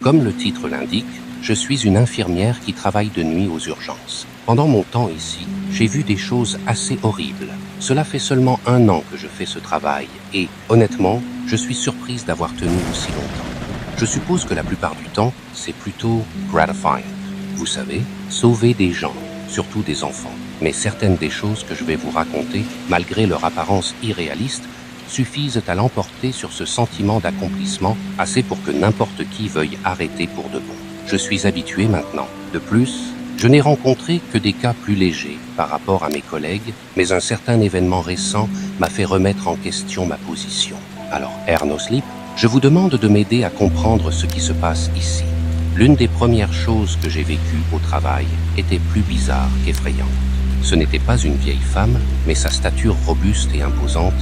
Comme le titre l'indique, je suis une infirmière qui travaille de nuit aux urgences. Pendant mon temps ici, j'ai vu des choses assez horribles. Cela fait seulement 1 an que je fais ce travail et, honnêtement, je suis surprise d'avoir tenu aussi longtemps. Je suppose que la plupart du temps, c'est plutôt gratifying. Vous savez, sauver des gens, surtout des enfants. Mais certaines des choses que je vais vous raconter, malgré leur apparence irréaliste, suffisent à l'emporter sur ce sentiment d'accomplissement, assez pour que n'importe qui veuille arrêter pour de bon. Je suis habitué maintenant. De plus, je n'ai rencontré que des cas plus légers par rapport à mes collègues, mais un certain événement récent m'a fait remettre en question ma position. Alors, Air No Sleep, je vous demande de m'aider à comprendre ce qui se passe ici. L'une des premières choses que j'ai vécues au travail était plus bizarre qu'effrayante. Ce n'était pas une vieille femme, mais sa stature robuste et imposante,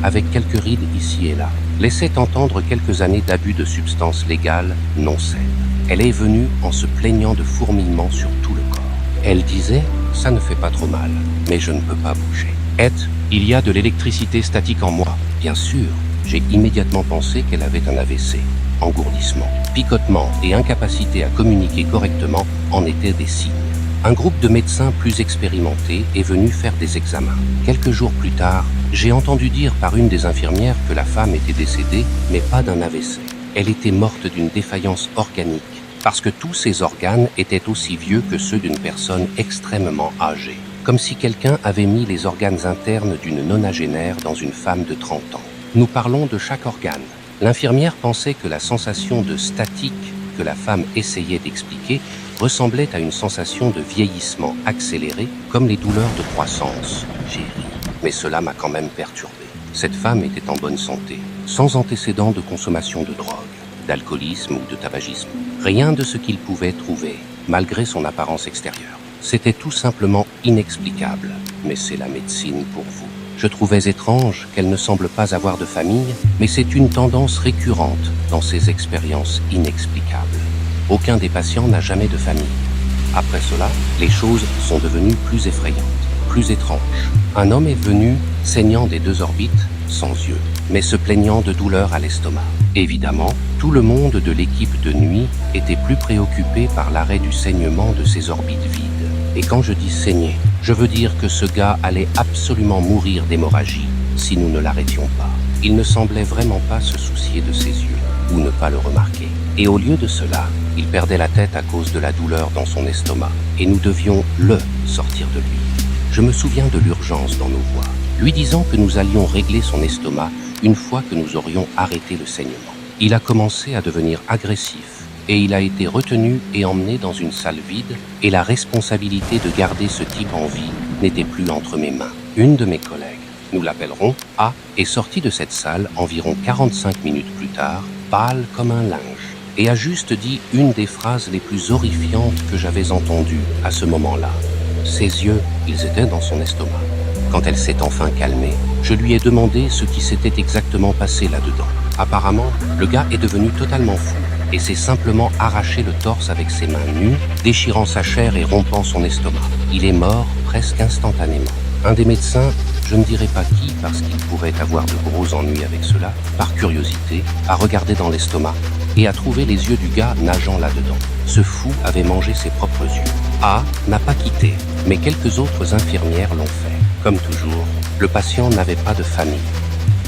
avec quelques rides ici et là, laissait entendre quelques années d'abus de substances légales non saines. Elle est venue en se plaignant de fourmillements sur tout le corps. Elle disait « ça ne fait pas trop mal, mais je ne peux pas bouger ». « Ed, il y a de l'électricité statique en moi. » Bien sûr, j'ai immédiatement pensé qu'elle avait un AVC. Engourdissement, picotement et incapacité à communiquer correctement en étaient des signes. Un groupe de médecins plus expérimentés est venu faire des examens. Quelques jours plus tard, j'ai entendu dire par une des infirmières que la femme était décédée, mais pas d'un AVC. Elle était morte d'une défaillance organique, parce que tous ses organes étaient aussi vieux que ceux d'une personne extrêmement âgée. Comme si quelqu'un avait mis les organes internes d'une nonagénaire dans une femme de 30 ans. Nous parlons de chaque organe. L'infirmière pensait que la sensation de statique que la femme essayait d'expliquer ressemblait à une sensation de vieillissement accéléré, comme les douleurs de croissance. J'ai ri, mais cela m'a quand même perturbé. Cette femme était en bonne santé, sans antécédent de consommation de drogue, d'alcoolisme ou de tabagisme. Rien de ce qu'il pouvait trouver, malgré son apparence extérieure. C'était tout simplement inexplicable, mais c'est la médecine pour vous. Je trouvais étrange qu'elle ne semble pas avoir de famille, mais c'est une tendance récurrente dans ces expériences inexplicables. Aucun des patients n'a jamais de famille. Après cela, les choses sont devenues plus effrayantes, plus étranges. Un homme est venu, saignant des 2 orbites, sans yeux, mais se plaignant de douleurs à l'estomac. Évidemment, tout le monde de l'équipe de nuit était plus préoccupé par l'arrêt du saignement de ses orbites vides. Et quand je dis saigner, je veux dire que ce gars allait absolument mourir d'hémorragie si nous ne l'arrêtions pas. Il ne semblait vraiment pas se soucier de ses yeux, ou ne pas le remarquer. Et au lieu de cela, il perdait la tête à cause de la douleur dans son estomac, et nous devions le sortir de lui. Je me souviens de l'urgence dans nos voix, lui disant que nous allions régler son estomac une fois que nous aurions arrêté le saignement. Il a commencé à devenir agressif, et il a été retenu et emmené dans une salle vide, et la responsabilité de garder ce type en vie n'était plus entre mes mains. Une de mes collègues, nous l'appellerons A, est sortie de cette salle environ 45 minutes plus tard, pâle comme un linge, et a juste dit une des phrases les plus horrifiantes que j'avais entendues à ce moment-là. Ses yeux, ils étaient dans son estomac. Quand elle s'est enfin calmée, je lui ai demandé ce qui s'était exactement passé là-dedans. Apparemment, le gars est devenu totalement fou et s'est simplement arraché le torse avec ses mains nues, déchirant sa chair et rompant son estomac. Il est mort presque instantanément. Un des médecins, je ne dirai pas qui parce qu'il pourrait avoir de gros ennuis avec cela, par curiosité, a regardé dans l'estomac et a trouvé les yeux du gars nageant là-dedans. Ce fou avait mangé ses propres yeux. A n'a pas quitté, mais quelques autres infirmières l'ont fait. Comme toujours, le patient n'avait pas de famille.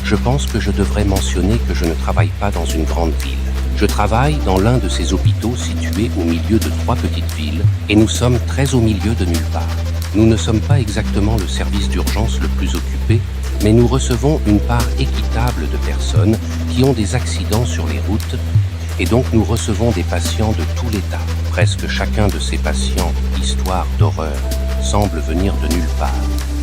Je pense que je devrais mentionner que je ne travaille pas dans une grande ville. Je travaille dans l'un de ces hôpitaux situés au milieu de 3 petites villes et nous sommes très au milieu de nulle part. Nous ne sommes pas exactement le service d'urgence le plus occupé, mais nous recevons une part équitable de personnes qui ont des accidents sur les routes et donc nous recevons des patients de tout l'état. Presque chacun de ces patients, histoire d'horreur, semble venir de nulle part.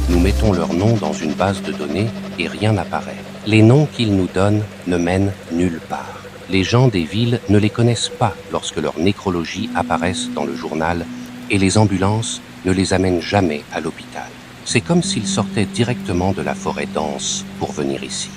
Nous mettons leur nom dans une base de données et rien n'apparaît. Les noms qu'ils nous donnent ne mènent nulle part. Les gens des villes ne les connaissent pas lorsque leurs nécrologies apparaissent dans le journal et les ambulances ne les amènent jamais à l'hôpital. C'est comme s'ils sortaient directement de la forêt dense pour venir ici.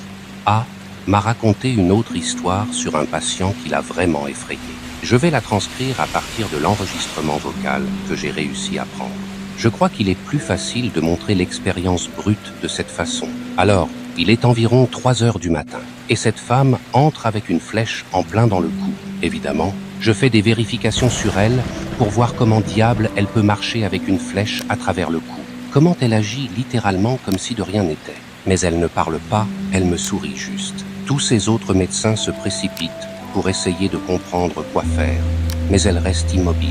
A m'a raconté une autre histoire sur un patient qui l'a vraiment effrayé. Je vais la transcrire à partir de l'enregistrement vocal que j'ai réussi à prendre. Je crois qu'il est plus facile de montrer l'expérience brute de cette façon. Alors, il est environ 3 heures du matin, et cette femme entre avec une flèche en plein dans le cou. Évidemment, Je fais des vérifications sur elle pour voir comment diable elle peut marcher avec une flèche à travers le cou. Comment elle agit littéralement comme si de rien n'était. Mais elle ne parle pas, elle me sourit juste. Tous ces autres médecins se précipitent pour essayer de comprendre quoi faire, mais elle reste immobile,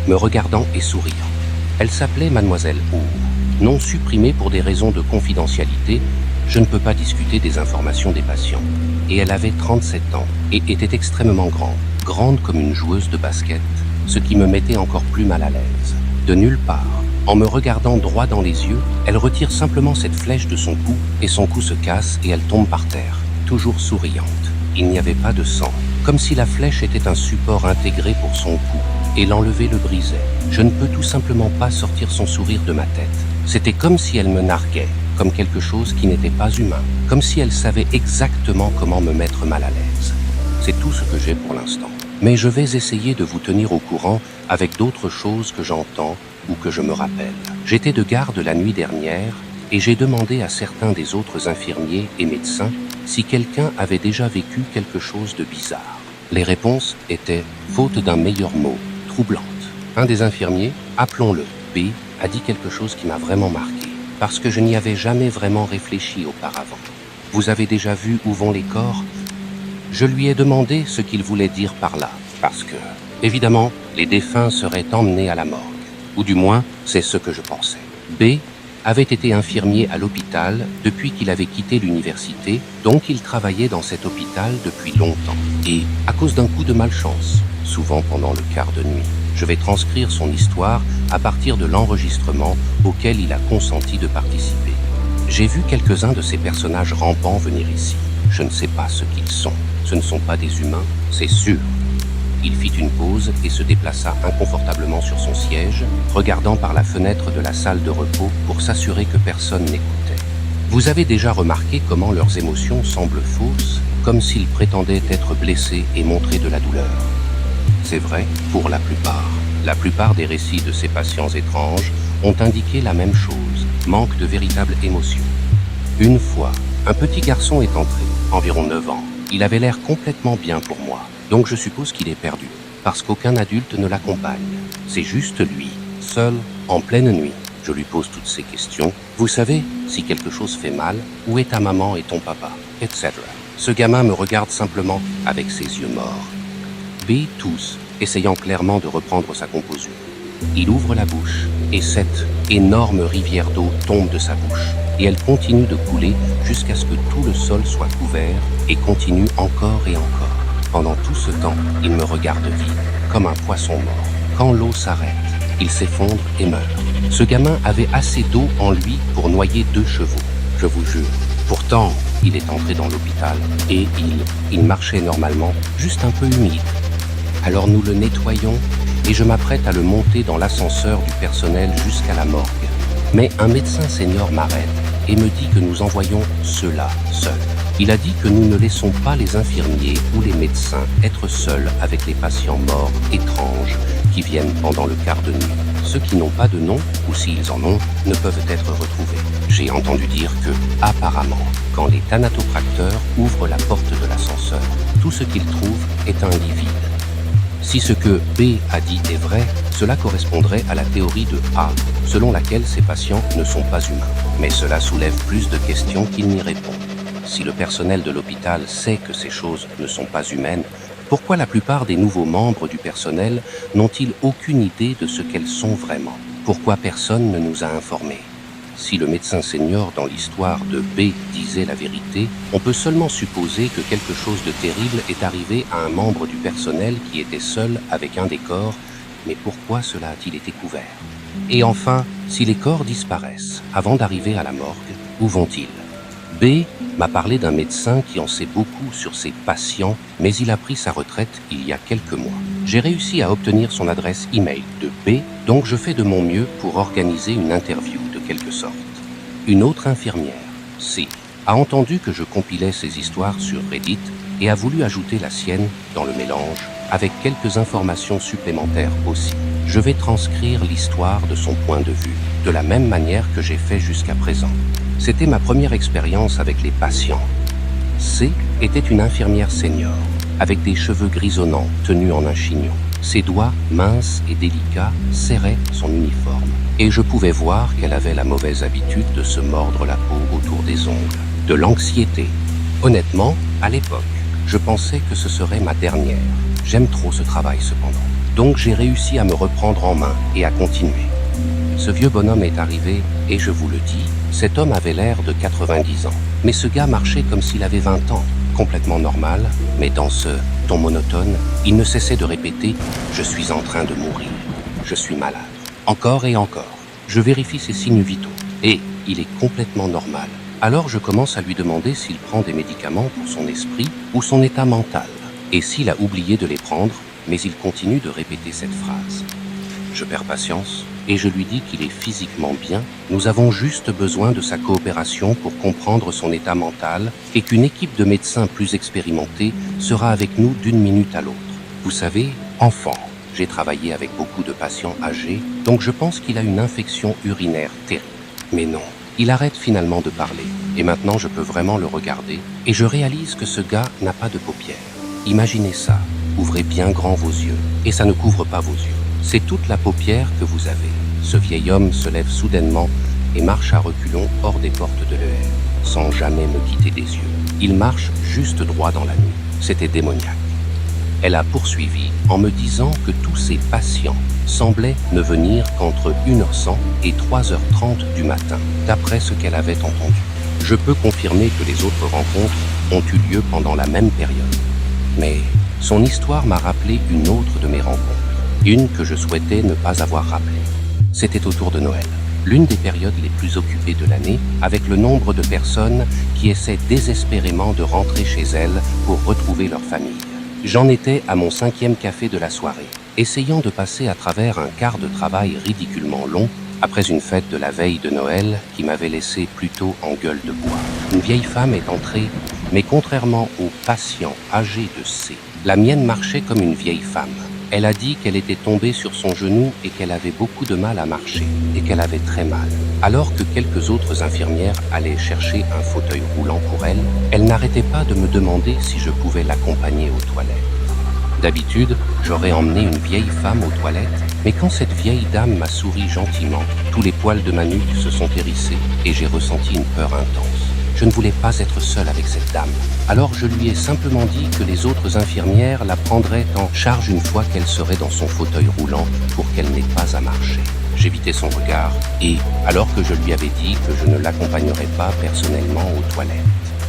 me regardant et souriant. Elle s'appelait Mademoiselle Hoare. Non supprimée pour des raisons de confidentialité, je ne peux pas discuter des informations des patients. Et elle avait 37 ans et était extrêmement grande comme une joueuse de basket, ce qui me mettait encore plus mal à l'aise. De nulle part, en me regardant droit dans les yeux, elle retire simplement cette flèche de son cou et son cou se casse et elle tombe par terre, toujours souriante. Il n'y avait pas de sang, comme si la flèche était un support intégré pour son cou et l'enlever le brisait. Je ne peux tout simplement pas sortir son sourire de ma tête. C'était comme si elle me narguait, comme quelque chose qui n'était pas humain, comme si elle savait exactement comment me mettre mal à l'aise. C'est tout ce que j'ai pour l'instant. Mais je vais essayer de vous tenir au courant avec d'autres choses que j'entends ou que je me rappelle. J'étais de garde la nuit dernière et j'ai demandé à certains des autres infirmiers et médecins si quelqu'un avait déjà vécu quelque chose de bizarre. Les réponses étaient, faute d'un meilleur mot, troublantes. Un des infirmiers, appelons-le B, a dit quelque chose qui m'a vraiment marqué, parce que je n'y avais jamais vraiment réfléchi auparavant. Vous avez déjà vu où vont les corps ? Je lui ai demandé ce qu'il voulait dire par là, parce que, évidemment, les défunts seraient emmenés à la morgue. Ou du moins, c'est ce que je pensais. B avait été infirmier à l'hôpital depuis qu'il avait quitté l'université, donc il travaillait dans cet hôpital depuis longtemps. Et, à cause d'un coup de malchance, souvent pendant le quart de nuit, je vais transcrire son histoire à partir de l'enregistrement auquel il a consenti de participer. J'ai vu quelques-uns de ces personnages rampants venir ici. Je ne sais pas ce qu'ils sont. Ce ne sont pas des humains, c'est sûr. Il fit une pause et se déplaça inconfortablement sur son siège, regardant par la fenêtre de la salle de repos pour s'assurer que personne n'écoutait. Vous avez déjà remarqué comment leurs émotions semblent fausses, comme s'ils prétendaient être blessés et montrer de la douleur. C'est vrai pour la plupart. La plupart des récits de ces patients étranges ont indiqué la même chose, manque de véritable émotion. Une fois, un petit garçon est entré, environ 9 ans. Il avait l'air complètement bien pour moi, donc je suppose qu'il est perdu, parce qu'aucun adulte ne l'accompagne. C'est juste lui, seul, en pleine nuit. Je lui pose toutes ces questions. Vous savez, si quelque chose fait mal, où est ta maman et ton papa, etc. Ce gamin me regarde simplement avec ses yeux morts. B tousse, essayant clairement de reprendre sa composure. Il ouvre la bouche, et cette énorme rivière d'eau tombe de sa bouche. Et elle continue de couler jusqu'à ce que tout le sol soit couvert et continue encore et encore. Pendant tout ce temps, il me regarde vide, comme un poisson mort. Quand l'eau s'arrête, il s'effondre et meurt. Ce gamin avait assez d'eau en lui pour noyer 2 chevaux, je vous jure. Pourtant, il est entré dans l'hôpital et il marchait normalement, juste un peu humide. Alors nous le nettoyons et je m'apprête à le monter dans l'ascenseur du personnel jusqu'à la morgue. Mais un médecin senior m'arrête et me dit que nous envoyons ceux-là seuls. Il a dit que nous ne laissons pas les infirmiers ou les médecins être seuls avec les patients morts étranges qui viennent pendant le quart de nuit. Ceux qui n'ont pas de nom, ou s'ils en ont, ne peuvent être retrouvés. J'ai entendu dire que, apparemment, quand les thanatopracteurs ouvrent la porte de l'ascenseur, tout ce qu'ils trouvent est un lit vide. Si ce que B a dit est vrai, cela correspondrait à la théorie de A, selon laquelle ces patients ne sont pas humains. Mais cela soulève plus de questions qu'il n'y répond. Si le personnel de l'hôpital sait que ces choses ne sont pas humaines, pourquoi la plupart des nouveaux membres du personnel n'ont-ils aucune idée de ce qu'elles sont vraiment? Pourquoi personne ne nous a informés? Si le médecin senior dans l'histoire de B disait la vérité, on peut seulement supposer que quelque chose de terrible est arrivé à un membre du personnel qui était seul avec un des corps, mais pourquoi cela a-t-il été couvert? Et enfin, si les corps disparaissent avant d'arriver à la morgue, où vont-ils? B m'a parlé d'un médecin qui en sait beaucoup sur ses patients, mais il a pris sa retraite il y a quelques mois. J'ai réussi à obtenir son adresse e-mail de B, donc je fais de mon mieux pour organiser une interview de quelque sorte. Une autre infirmière, C, a entendu que je compilais ces histoires sur Reddit et a voulu ajouter la sienne dans le mélange, avec quelques informations supplémentaires aussi. Je vais transcrire l'histoire de son point de vue, de la même manière que j'ai fait jusqu'à présent. C'était ma première expérience avec les patients. C était une infirmière senior. avec des cheveux grisonnants tenus en un chignon. Ses doigts, minces et délicats, serraient son uniforme. Et je pouvais voir qu'elle avait la mauvaise habitude de se mordre la peau autour des ongles. De l'anxiété. Honnêtement, à l'époque, je pensais que ce serait ma dernière. J'aime trop ce travail cependant. Donc j'ai réussi à me reprendre en main et à continuer. Ce vieux bonhomme est arrivé et je vous le dis, cet homme avait l'air de 90 ans. Mais ce gars marchait comme s'il avait 20 ans. Complètement normal, mais dans ce ton monotone, il ne cessait de répéter « Je suis en train de mourir. Je suis malade. » Encore et encore. Je vérifie ses signes vitaux. Et il est complètement normal. Alors je commence à lui demander s'il prend des médicaments pour son esprit ou son état mental. Et s'il a oublié de les prendre, mais il continue de répéter cette phrase. Je perds patience et je lui dis qu'il est physiquement bien. Nous avons juste besoin de sa coopération pour comprendre son état mental et qu'une équipe de médecins plus expérimentés sera avec nous d'une minute à l'autre. Vous savez, enfant, j'ai travaillé avec beaucoup de patients âgés, donc je pense qu'il a une infection urinaire terrible. Mais non, il arrête finalement de parler et maintenant je peux vraiment le regarder et je réalise que ce gars n'a pas de paupières. Imaginez ça, ouvrez bien grand vos yeux et ça ne couvre pas vos yeux. C'est toute la paupière que vous avez. Ce vieil homme se lève soudainement et marche à reculons hors des portes de l'ER, sans jamais me quitter des yeux. Il marche juste droit dans la nuit. C'était démoniaque. Elle a poursuivi en me disant que tous ses patients semblaient ne venir qu'entre 1h100 et 3h30 du matin, d'après ce qu'elle avait entendu. Je peux confirmer que les autres rencontres ont eu lieu pendant la même période. Mais son histoire m'a rappelé une autre de mes rencontres. Une que je souhaitais ne pas avoir rappelée. C'était autour de Noël, l'une des périodes les plus occupées de l'année, avec le nombre de personnes qui essaient désespérément de rentrer chez elles pour retrouver leur famille. J'en étais à mon 5e café de la soirée, essayant de passer à travers un quart de travail ridiculement long, après une fête de la veille de Noël qui m'avait laissé plutôt en gueule de bois. Une vieille femme est entrée, mais contrairement aux patients âgés de C, la mienne marchait comme une vieille femme. Elle a dit qu'elle était tombée sur son genou et qu'elle avait beaucoup de mal à marcher et qu'elle avait très mal. Alors que quelques autres infirmières allaient chercher un fauteuil roulant pour elle, elle n'arrêtait pas de me demander si je pouvais l'accompagner aux toilettes. D'habitude, j'aurais emmené une vieille femme aux toilettes, mais quand cette vieille dame m'a souri gentiment, tous les poils de ma nuque se sont hérissés et j'ai ressenti une peur intense. Je ne voulais pas être seule avec cette dame. Alors je lui ai simplement dit que les autres infirmières la prendraient en charge une fois qu'elle serait dans son fauteuil roulant pour qu'elle n'ait pas à marcher. J'évitais son regard et, alors que je lui avais dit que je ne l'accompagnerais pas personnellement aux toilettes,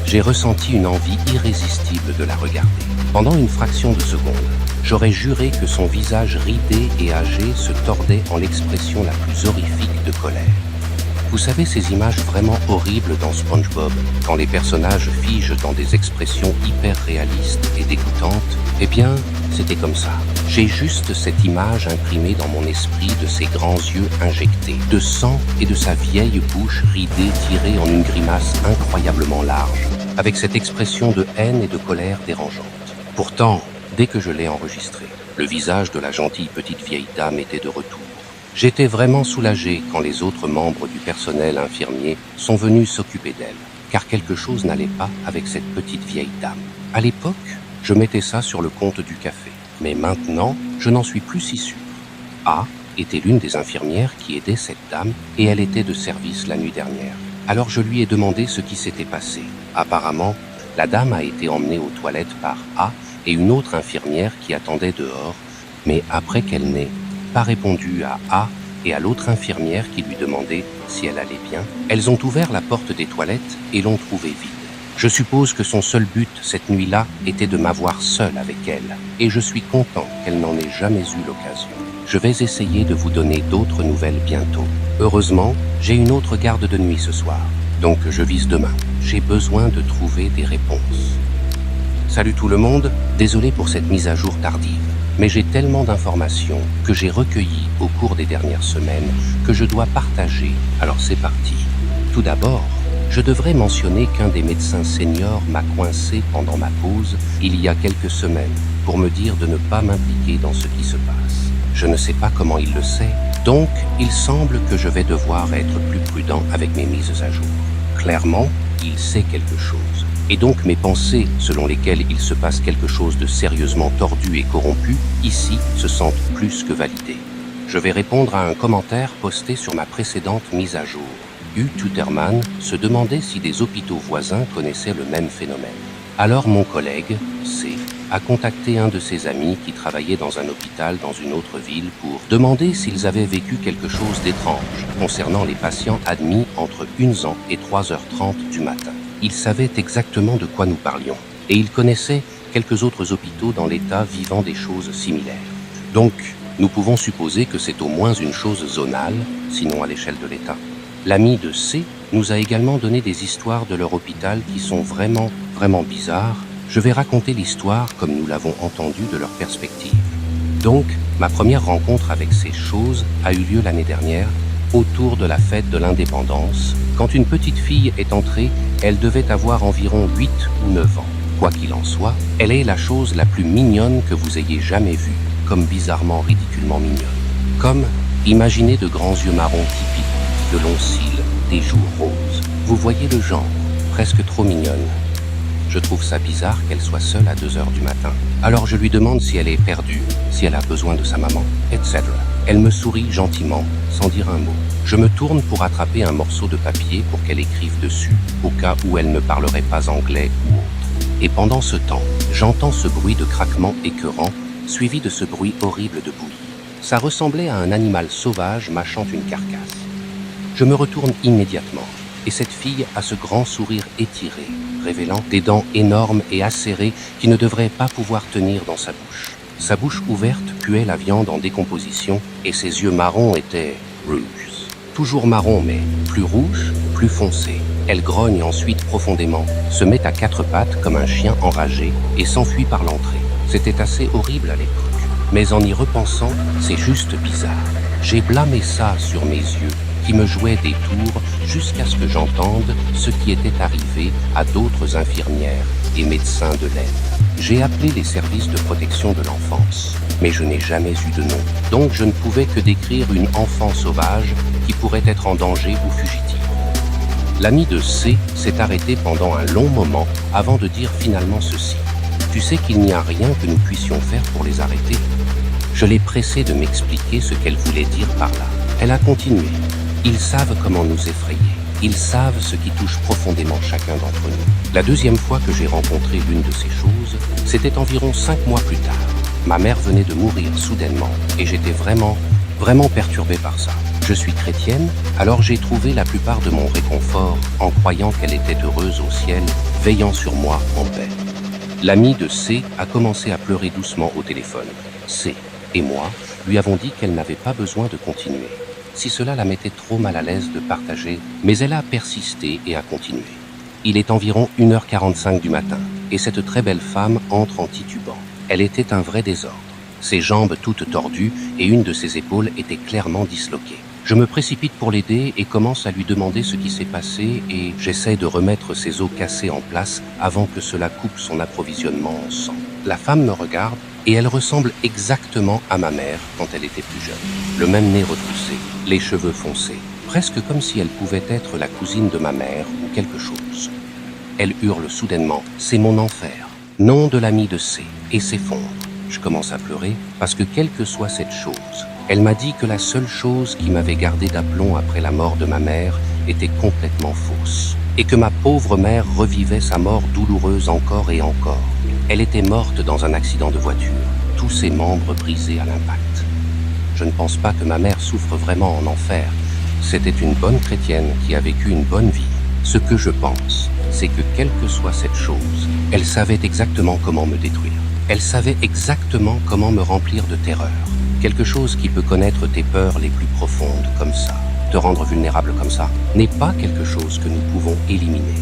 j'ai ressenti une envie irrésistible de la regarder. Pendant une fraction de seconde, j'aurais juré que son visage ridé et âgé se tordait en l'expression la plus horrifique de colère. Vous savez ces images vraiment horribles dans SpongeBob, quand les personnages figent dans des expressions hyper réalistes et dégoûtantes? Eh bien, c'était comme ça. J'ai juste cette image imprimée dans mon esprit de ses grands yeux injectés de sang et de sa vieille bouche ridée tirée en une grimace incroyablement large, avec cette expression de haine et de colère dérangeante. Pourtant, dès que je l'ai enregistré, le visage de la gentille petite vieille dame était de retour. J'étais vraiment soulagé quand les autres membres du personnel infirmier sont venus s'occuper d'elle, car quelque chose n'allait pas avec cette petite vieille dame. À l'époque, je mettais ça sur le compte du café, mais maintenant, je n'en suis plus si sûr. A était l'une des infirmières qui aidait cette dame et elle était de service la nuit dernière. Alors je lui ai demandé ce qui s'était passé. Apparemment, la dame a été emmenée aux toilettes par A et une autre infirmière qui attendait dehors, mais après qu'elle n'ait pas répondu à A et à l'autre infirmière qui lui demandait si elle allait bien, elles ont ouvert la porte des toilettes et l'ont trouvée vide. Je suppose que son seul but cette nuit-là était de m'avoir seul avec elle, et je suis content qu'elle n'en ait jamais eu l'occasion. Je vais essayer de vous donner d'autres nouvelles bientôt. Heureusement, j'ai une autre garde de nuit ce soir, donc je vise demain. J'ai besoin de trouver des réponses. Salut tout le monde, désolé pour cette mise à jour tardive. Mais j'ai tellement d'informations que j'ai recueillies au cours des dernières semaines que je dois partager, alors c'est parti. Tout d'abord, je devrais mentionner qu'un des médecins seniors m'a coincé pendant ma pause il y a quelques semaines pour me dire de ne pas m'impliquer dans ce qui se passe. Je ne sais pas comment il le sait, donc il semble que je vais devoir être plus prudent avec mes mises à jour. Clairement, il sait quelque chose. Et donc mes pensées, selon lesquelles il se passe quelque chose de sérieusement tordu et corrompu, ici, se sentent plus que validées. Je vais répondre à un commentaire posté sur ma précédente mise à jour. U. Tuterman se demandait si des hôpitaux voisins connaissaient le même phénomène. Alors mon collègue, C, a contacté un de ses amis qui travaillait dans un hôpital dans une autre ville pour demander s'ils avaient vécu quelque chose d'étrange concernant les patients admis entre 1h et 3h30 du matin. Il savait exactement de quoi nous parlions et il connaissait quelques autres hôpitaux dans l'État vivant des choses similaires. Donc, nous pouvons supposer que c'est au moins une chose zonale, sinon à l'échelle de l'État. L'ami de C nous a également donné des histoires de leur hôpital qui sont vraiment bizarres. Je vais raconter l'histoire comme nous l'avons entendue de leur perspective. Donc, ma première rencontre avec ces choses a eu lieu l'année dernière, autour de la fête de l'indépendance. Quand une petite fille est entrée, elle devait avoir environ 8 ou 9 ans. Quoi qu'il en soit, elle est la chose la plus mignonne que vous ayez jamais vue, comme bizarrement ridiculement mignonne. Comme, imaginez de grands yeux marrons typiques, de longs cils, des joues roses. Vous voyez le genre, presque trop mignonne. Je trouve ça bizarre qu'elle soit seule à 2h du matin. Alors je lui demande si elle est perdue, si elle a besoin de sa maman, etc. Elle me sourit gentiment, sans dire un mot. Je me tourne pour attraper un morceau de papier pour qu'elle écrive dessus, au cas où elle ne parlerait pas anglais ou autre. Et pendant ce temps, j'entends ce bruit de craquement écœurant, suivi de ce bruit horrible de bouillie. Ça ressemblait à un animal sauvage mâchant une carcasse. Je me retourne immédiatement, et cette fille a ce grand sourire étiré, révélant des dents énormes et acérées qui ne devraient pas pouvoir tenir dans sa bouche. Sa bouche ouverte puait la viande en décomposition, et ses yeux marrons étaient rouges. Toujours marron, mais plus rouge, plus foncé. Elle grogne ensuite profondément, se met à 4 pattes comme un chien enragé et s'enfuit par l'entrée. C'était assez horrible à l'époque, mais en y repensant, c'est juste bizarre. J'ai blâmé ça sur mes yeux, qui me jouaient des tours jusqu'à ce que j'entende ce qui était arrivé à d'autres infirmières et médecins de l'aide. J'ai appelé les services de protection de l'enfance, mais je n'ai jamais eu de nom, donc je ne pouvais que décrire une enfant sauvage qui pourrait être en danger ou fugitive. L'ami de C s'est arrêté pendant un long moment avant de dire finalement ceci. Tu sais qu'il n'y a rien que nous puissions faire pour les arrêter. Je l'ai pressée de m'expliquer ce qu'elle voulait dire par là. Elle a continué. Ils savent comment nous effrayer. Ils savent ce qui touche profondément chacun d'entre nous. La deuxième fois que j'ai rencontré l'une de ces choses, c'était environ 5 mois plus tard. Ma mère venait de mourir soudainement et j'étais vraiment perturbé par ça. Je suis chrétienne, alors j'ai trouvé la plupart de mon réconfort en croyant qu'elle était heureuse au ciel, veillant sur moi en paix. L'ami de C a commencé à pleurer doucement au téléphone. C et moi lui avons dit qu'elle n'avait pas besoin de continuer, si cela la mettait trop mal à l'aise de partager, mais elle a persisté et a continué. Il est environ 1h45 du matin, et cette très belle femme entre en titubant. Elle était un vrai désordre. Ses jambes toutes tordues et une de ses épaules était clairement disloquée. Je me précipite pour l'aider et commence à lui demander ce qui s'est passé et j'essaie de remettre ses os cassés en place avant que cela coupe son approvisionnement en sang. La femme me regarde et elle ressemble exactement à ma mère quand elle était plus jeune. Le même nez retroussé, les cheveux foncés, presque comme si elle pouvait être la cousine de ma mère ou quelque chose. Elle hurle soudainement « C'est mon enfer !» Nom de l'ami de C et s'effondre. Je commence à pleurer parce que quelle que soit cette chose, elle m'a dit que la seule chose qui m'avait gardé d'aplomb après la mort de ma mère était complètement fausse et que ma pauvre mère revivait sa mort douloureuse encore et encore. Elle était morte dans un accident de voiture, tous ses membres brisés à l'impact. Je ne pense pas que ma mère souffre vraiment en enfer. C'était une bonne chrétienne qui a vécu une bonne vie. Ce que je pense, c'est que quelle que soit cette chose, elle savait exactement comment me détruire. Elle savait exactement comment me remplir de terreur. Quelque chose qui peut connaître tes peurs les plus profondes comme ça, te rendre vulnérable comme ça, n'est pas quelque chose que nous pouvons éliminer.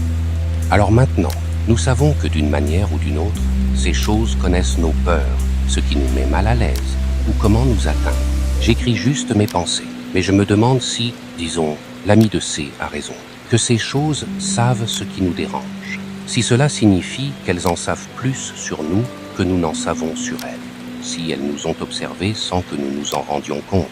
Alors maintenant, nous savons que d'une manière ou d'une autre, ces choses connaissent nos peurs, ce qui nous met mal à l'aise, ou comment nous atteindre. J'écris juste mes pensées, mais je me demande si, disons, l'ami de C a raison, que ces choses savent ce qui nous dérange. Si cela signifie qu'elles en savent plus sur nous que nous n'en savons sur elles, si elles nous ont observés sans que nous nous en rendions compte.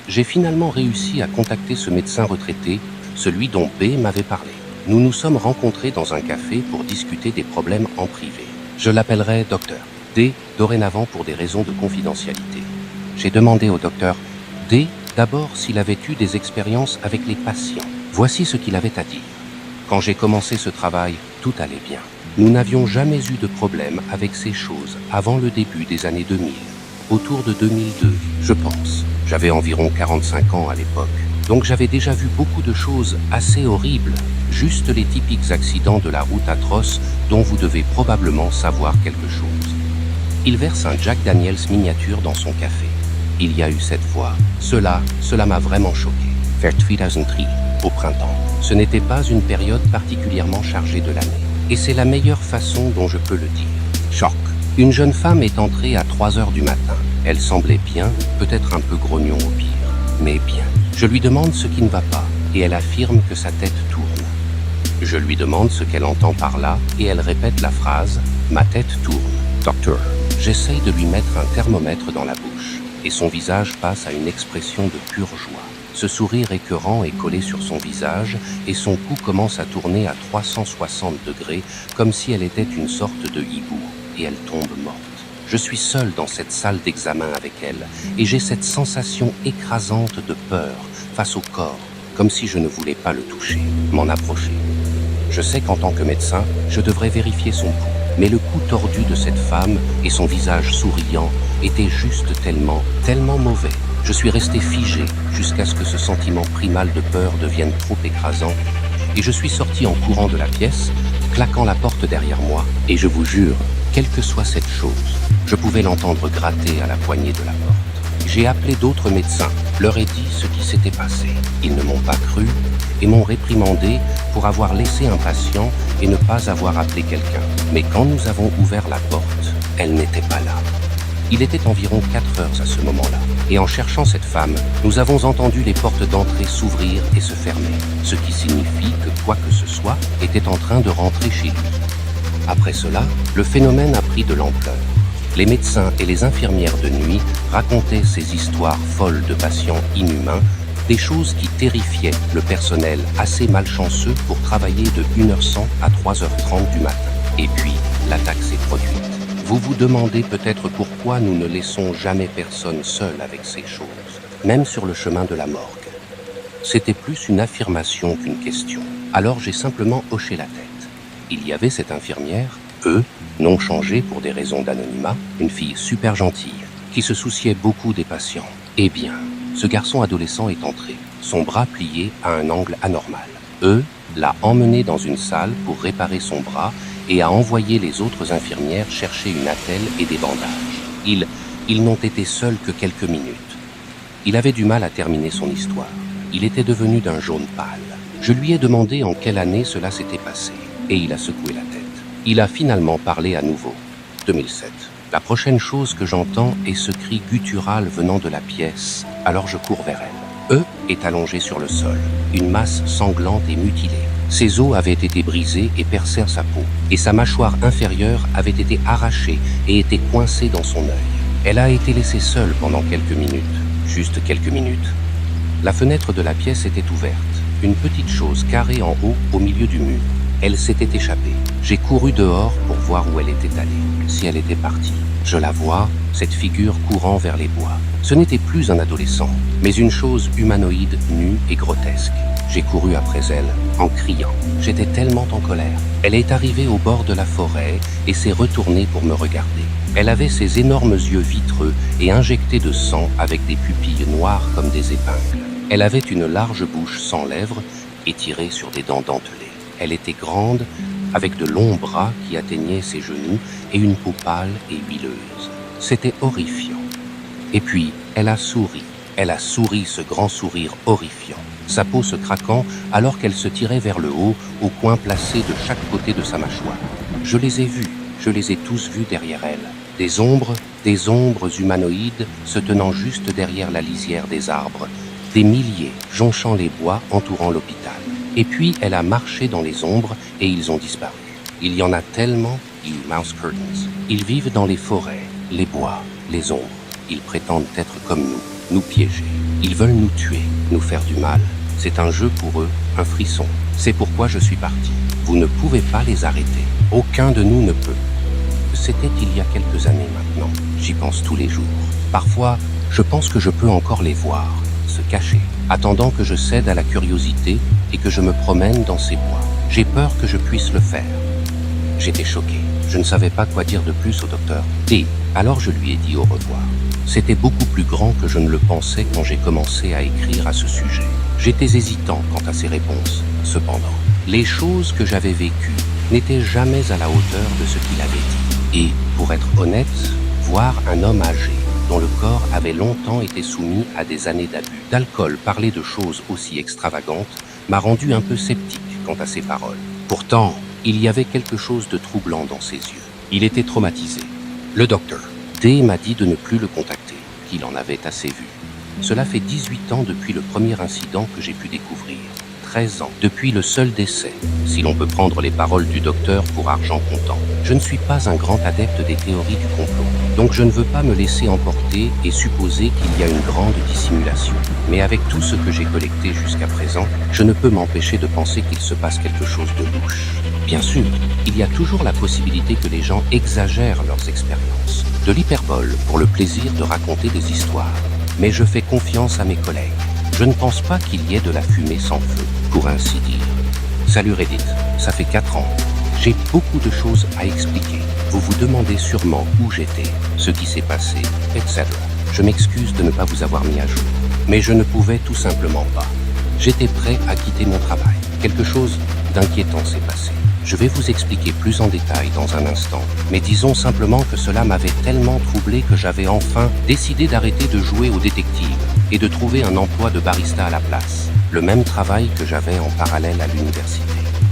J'ai finalement réussi à contacter ce médecin retraité, celui dont B m'avait parlé. nous nous sommes rencontrés dans un café pour discuter des problèmes en privé. Je l'appellerai docteur D dorénavant pour des raisons de confidentialité. J'ai demandé au docteur D d'abord s'il avait eu des expériences avec les patients. Voici ce qu'il avait à dire. Quand j'ai commencé ce travail, tout allait bien. Nous n'avions jamais eu de problème avec ces choses avant le début des années 2000. Autour de 2002, je pense. J'avais environ 45 ans à l'époque. Donc j'avais déjà vu beaucoup de choses assez horribles. Juste les typiques accidents de la route atroces dont vous devez probablement savoir quelque chose. Il verse un Jack Daniels miniature dans son café. Il y a eu cette voix. Cela m'a vraiment choqué. Vers 2003, au printemps. Ce n'était pas une période particulièrement chargée de l'année. Et c'est la meilleure façon dont je peux le dire. Choc. Une jeune femme est entrée à 3 heures du matin. Elle semblait bien, peut-être un peu grognon au pire, mais bien. Je lui demande ce qui ne va pas, et elle affirme que sa tête tourne. Je lui demande ce qu'elle entend par là, et elle répète la phrase « Ma tête tourne, docteur ». J'essaye de lui mettre un thermomètre dans la bouche, et son visage passe à une expression de pure joie. Ce sourire écœurant est collé sur son visage, et son cou commence à tourner à 360 degrés, comme si elle était une sorte de hibou, et elle tombe morte. Je suis seul dans cette salle d'examen avec elle, et j'ai cette sensation écrasante de peur face au corps, comme si je ne voulais pas le toucher, m'en approcher. Je sais qu'en tant que médecin, je devrais vérifier son pouls, mais le cou tordu de cette femme et son visage souriant étaient juste tellement mauvais. Je suis resté figé jusqu'à ce que ce sentiment primal de peur devienne trop écrasant, et je suis sorti en courant de la pièce, claquant la porte derrière moi, et je vous jure, quelle que soit cette chose, je pouvais l'entendre gratter à la poignée de la porte. J'ai appelé d'autres médecins, leur ai dit ce qui s'était passé. Ils ne m'ont pas cru et m'ont réprimandé pour avoir laissé un patient et ne pas avoir appelé quelqu'un. Mais quand nous avons ouvert la porte, elle n'était pas là. Il était environ 4 heures à ce moment-là, et en cherchant cette femme, nous avons entendu les portes d'entrée s'ouvrir et se fermer, ce qui signifie que quoi que ce soit était en train de rentrer chez lui. Après cela, le phénomène a pris de l'ampleur. Les médecins et les infirmières de nuit racontaient ces histoires folles de patients inhumains, des choses qui terrifiaient le personnel assez malchanceux pour travailler de 1h100 à 3h30 du matin. Et puis, l'attaque s'est produite. Vous vous demandez peut-être pourquoi nous ne laissons jamais personne seul avec ces choses, même sur le chemin de la morgue. C'était plus une affirmation qu'une question. Alors j'ai simplement hoché la tête. Il y avait cette infirmière, non changée pour des raisons d'anonymat, une fille super gentille, qui se souciait beaucoup des patients. Eh bien, ce garçon adolescent est entré, son bras plié à un angle anormal. L'a emmené dans une salle pour réparer son bras et a envoyé les autres infirmières chercher une attelle et des bandages. Ils n'ont été seuls que quelques minutes. Il avait du mal à terminer son histoire. Il était devenu d'un jaune pâle. Je lui ai demandé en quelle année cela s'était passé, et il a secoué la tête. Il a finalement parlé à nouveau. 2007. La prochaine chose que j'entends est ce cri guttural venant de la pièce, alors je cours vers elle. Est allongé sur le sol, une masse sanglante et mutilée. Ses os avaient été brisés et percèrent sa peau, et sa mâchoire inférieure avait été arrachée et était coincée dans son œil. Elle a été laissée seule pendant quelques minutes, juste quelques minutes. La fenêtre de la pièce était ouverte, une petite chose carrée en haut au milieu du mur. Elle s'était échappée. J'ai couru dehors pour voir où elle était allée, si elle était partie. Je la vois, cette figure courant vers les bois. Ce n'était plus un adolescent, mais une chose humanoïde, nue et grotesque. J'ai couru après elle, en criant. J'étais tellement en colère. Elle est arrivée au bord de la forêt et s'est retournée pour me regarder. Elle avait ses énormes yeux vitreux et injectés de sang avec des pupilles noires comme des épingles. Elle avait une large bouche sans lèvres, étirée sur des dents dentelées. Elle était grande, avec de longs bras qui atteignaient ses genoux et une peau pâle et huileuse. C'était horrifiant. Et puis, elle a souri, ce grand sourire horrifiant, sa peau se craquant alors qu'elle se tirait vers le haut, au coin placé de chaque côté de sa mâchoire. Je les ai vus, je les ai tous vus derrière elle. Des ombres humanoïdes se tenant juste derrière la lisière des arbres, des milliers jonchant les bois entourant l'hôpital. Et puis elle a marché dans les ombres et ils ont disparu. Il y en a tellement, les mouse curtains. Ils vivent dans les forêts, les bois, les ombres. Ils prétendent être comme nous piéger. Ils veulent nous tuer, nous faire du mal. C'est un jeu pour eux, un frisson. C'est pourquoi je suis parti. Vous ne pouvez pas les arrêter. Aucun de nous ne peut. C'était il y a quelques années maintenant. J'y pense tous les jours. Parfois, je pense que je peux encore les voir, se cacher, attendant que je cède à la curiosité et que je me promène dans ces bois. J'ai peur que je puisse le faire. J'étais choqué. Je ne savais pas quoi dire de plus au docteur. Et alors je lui ai dit au revoir. C'était beaucoup plus grand que je ne le pensais quand j'ai commencé à écrire à ce sujet. J'étais hésitant quant à ses réponses. Cependant, les choses que j'avais vécues n'étaient jamais à la hauteur de ce qu'il avait dit. Et, pour être honnête, voir un homme âgé, dont le corps avait longtemps été soumis à des années d'abus, d'alcool, parler de choses aussi extravagantes, m'a rendu un peu sceptique quant à ses paroles. Pourtant, il y avait quelque chose de troublant dans ses yeux. Il était traumatisé. Le docteur D m'a dit de ne plus le contacter, qu'il en avait assez vu. Cela fait 18 ans depuis le premier incident que j'ai pu découvrir. 13 ans, depuis le seul décès, si l'on peut prendre les paroles du docteur pour argent comptant. Je ne suis pas un grand adepte des théories du complot, donc je ne veux pas me laisser emporter et supposer qu'il y a une grande dissimulation. Mais avec tout ce que j'ai collecté jusqu'à présent, je ne peux m'empêcher de penser qu'il se passe quelque chose de louche. Bien sûr, il y a toujours la possibilité que les gens exagèrent leurs expériences, de l'hyperbole pour le plaisir de raconter des histoires. Mais je fais confiance à mes collègues. Je ne pense pas qu'il y ait de la fumée sans feu, pour ainsi dire. Salut Reddit, ça fait 4 ans. J'ai beaucoup de choses à expliquer. Vous vous demandez sûrement où j'étais, ce qui s'est passé, etc. Je m'excuse de ne pas vous avoir mis à jour. Mais je ne pouvais tout simplement pas. J'étais prêt à quitter mon travail. Quelque chose d'inquiétant s'est passé. Je vais vous expliquer plus en détail dans un instant, mais disons simplement que cela m'avait tellement troublé que j'avais enfin décidé d'arrêter de jouer au détective et de trouver un emploi de barista à la place, le même travail que j'avais en parallèle à l'université.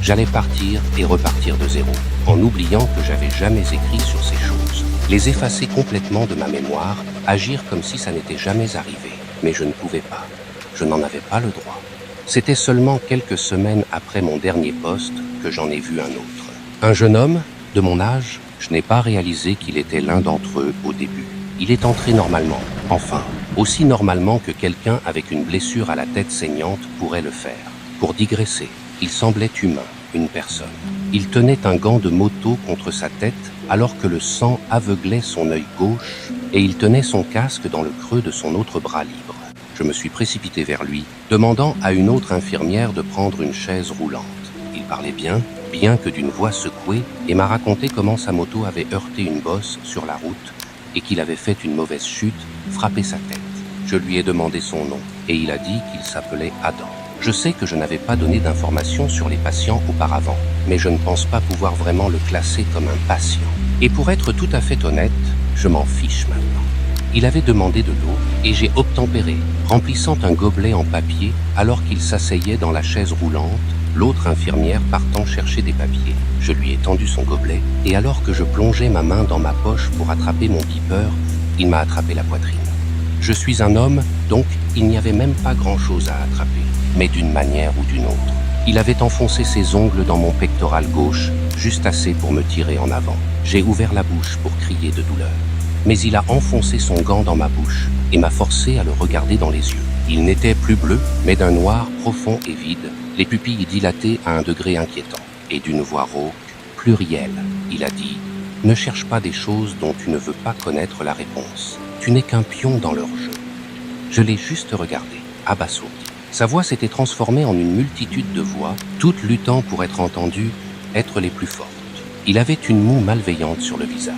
J'allais partir et repartir de zéro, en oubliant que j'avais jamais écrit sur ces choses, les effacer complètement de ma mémoire, agir comme si ça n'était jamais arrivé, mais je ne pouvais pas, je n'en avais pas le droit. C'était seulement quelques semaines après mon dernier poste que j'en ai vu un autre. Un jeune homme, de mon âge, je n'ai pas réalisé qu'il était l'un d'entre eux au début. Il est entré normalement, enfin, aussi normalement que quelqu'un avec une blessure à la tête saignante pourrait le faire. Pour digresser, il semblait humain, une personne. Il tenait un gant de moto contre sa tête alors que le sang aveuglait son œil gauche et il tenait son casque dans le creux de son autre bras libre. Je me suis précipité vers lui, demandant à une autre infirmière de prendre une chaise roulante. Il parlait bien que d'une voix secouée, et m'a raconté comment sa moto avait heurté une bosse sur la route et qu'il avait fait une mauvaise chute, frappé sa tête. Je lui ai demandé son nom, et il a dit qu'il s'appelait Adam. Je sais que je n'avais pas donné d'informations sur les patients auparavant, mais je ne pense pas pouvoir vraiment le classer comme un patient. Et pour être tout à fait honnête, je m'en fiche maintenant. Il avait demandé de l'eau et j'ai obtempéré, remplissant un gobelet en papier alors qu'il s'asseyait dans la chaise roulante, l'autre infirmière partant chercher des papiers. Je lui ai tendu son gobelet et alors que je plongeais ma main dans ma poche pour attraper mon beeper, il m'a attrapé la poitrine. Je suis un homme, donc il n'y avait même pas grand-chose à attraper, mais d'une manière ou d'une autre. Il avait enfoncé ses ongles dans mon pectoral gauche, juste assez pour me tirer en avant. J'ai ouvert la bouche pour crier de douleur. Mais il a enfoncé son gant dans ma bouche et m'a forcé à le regarder dans les yeux. Il n'était plus bleu, mais d'un noir profond et vide, les pupilles dilatées à un degré inquiétant. Et d'une voix rauque, plurielle, il a dit « Ne cherche pas des choses dont tu ne veux pas connaître la réponse. Tu n'es qu'un pion dans leur jeu. » Je l'ai juste regardé, abasourdi. Sa voix s'était transformée en une multitude de voix, toutes luttant pour être entendues, être les plus fortes. Il avait une moue malveillante sur le visage.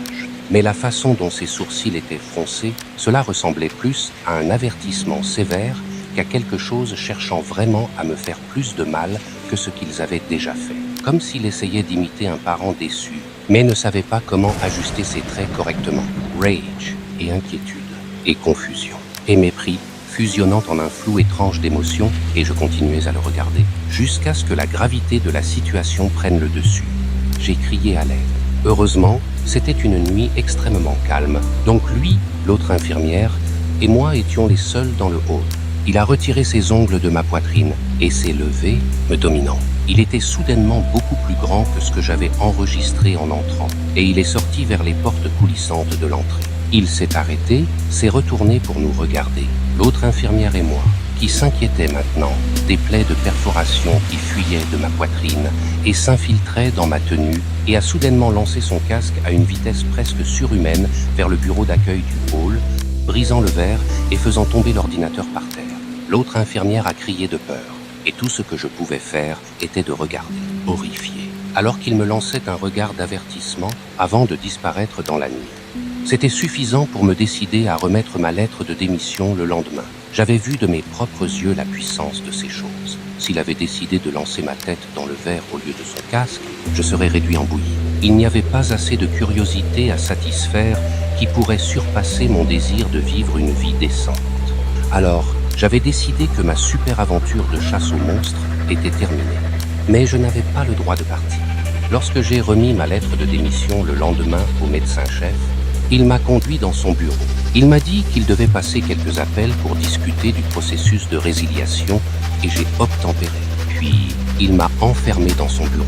Mais la façon dont ses sourcils étaient froncés, cela ressemblait plus à un avertissement sévère qu'à quelque chose cherchant vraiment à me faire plus de mal que ce qu'ils avaient déjà fait. Comme s'il essayait d'imiter un parent déçu, mais ne savait pas comment ajuster ses traits correctement. Rage et inquiétude, et confusion, et mépris, fusionnant en un flou étrange d'émotions, et je continuais à le regarder, jusqu'à ce que la gravité de la situation prenne le dessus. J'ai crié à l'aide. Heureusement, c'était une nuit extrêmement calme, donc lui, l'autre infirmière, et moi étions les seuls dans le hall. Il a retiré ses ongles de ma poitrine et s'est levé, me dominant. Il était soudainement beaucoup plus grand que ce que j'avais enregistré en entrant, et il est sorti vers les portes coulissantes de l'entrée. Il s'est arrêté, s'est retourné pour nous regarder, l'autre infirmière et moi, qui s'inquiétait maintenant des plaies de perforation qui fuyaient de ma poitrine et s'infiltraient dans ma tenue et a soudainement lancé son casque à une vitesse presque surhumaine vers le bureau d'accueil du hall, brisant le verre et faisant tomber l'ordinateur par terre. L'autre infirmière a crié de peur, et tout ce que je pouvais faire était de regarder, horrifié, alors qu'il me lançait un regard d'avertissement avant de disparaître dans la nuit. C'était suffisant pour me décider à remettre ma lettre de démission le lendemain. J'avais vu de mes propres yeux la puissance de ces choses. S'il avait décidé de lancer ma tête dans le verre au lieu de son casque, je serais réduit en bouillie. Il n'y avait pas assez de curiosité à satisfaire qui pourrait surpasser mon désir de vivre une vie décente. Alors, j'avais décidé que ma super aventure de chasse aux monstres était terminée. Mais je n'avais pas le droit de partir. Lorsque j'ai remis ma lettre de démission le lendemain au médecin-chef, il m'a conduit dans son bureau. Il m'a dit qu'il devait passer quelques appels pour discuter du processus de résiliation et j'ai obtempéré. Puis, il m'a enfermé dans son bureau.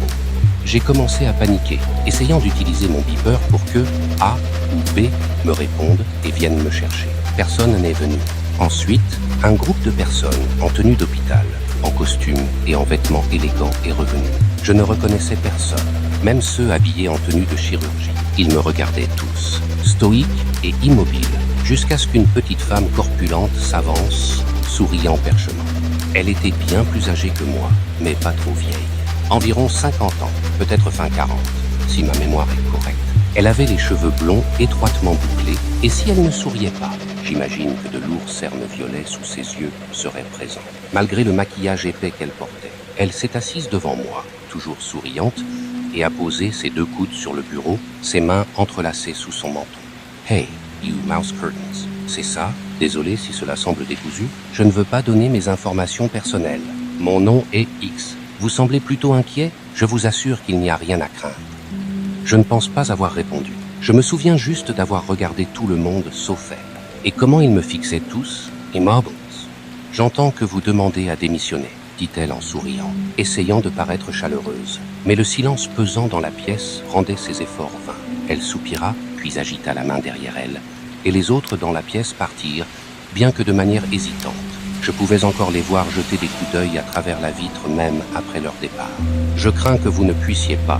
J'ai commencé à paniquer, essayant d'utiliser mon beeper pour que A ou B me répondent et viennent me chercher. Personne n'est venu. Ensuite, un groupe de personnes en tenue d'hôpital, en costume et en vêtements élégants est revenu. Je ne reconnaissais personne, même ceux habillés en tenue de chirurgie. Ils me regardaient tous, stoïques et immobiles, jusqu'à ce qu'une petite femme corpulente s'avance, souriant perchement. Elle était bien plus âgée que moi, mais pas trop vieille. Environ 50 ans, peut-être fin 40, si ma mémoire est correcte. Elle avait les cheveux blonds étroitement bouclés, et si elle ne souriait pas, j'imagine que de lourds cernes violets sous ses yeux seraient présents. Malgré le maquillage épais qu'elle portait, elle s'est assise devant moi, toujours souriante, et a posé ses deux coudes sur le bureau, ses mains entrelacées sous son menton. « Hey, you mouse curtains, c'est ça? Désolé si cela semble décousu. Je ne veux pas donner mes informations personnelles. Mon nom est X. Vous semblez plutôt inquiet? Je vous assure qu'il n'y a rien à craindre. » Je ne pense pas avoir répondu. Je me souviens juste d'avoir regardé tout le monde sauf elle. Et comment ils me fixaient tous? Immobiles. « J'entends que vous demandez à démissionner, dit-elle en souriant, essayant de paraître chaleureuse. Mais le silence pesant dans la pièce rendait ses efforts vains. Elle soupira, puis agita la main derrière elle, et les autres dans la pièce partirent, bien que de manière hésitante. Je pouvais encore les voir jeter des coups d'œil à travers la vitre même après leur départ. « Je crains que vous ne puissiez pas. »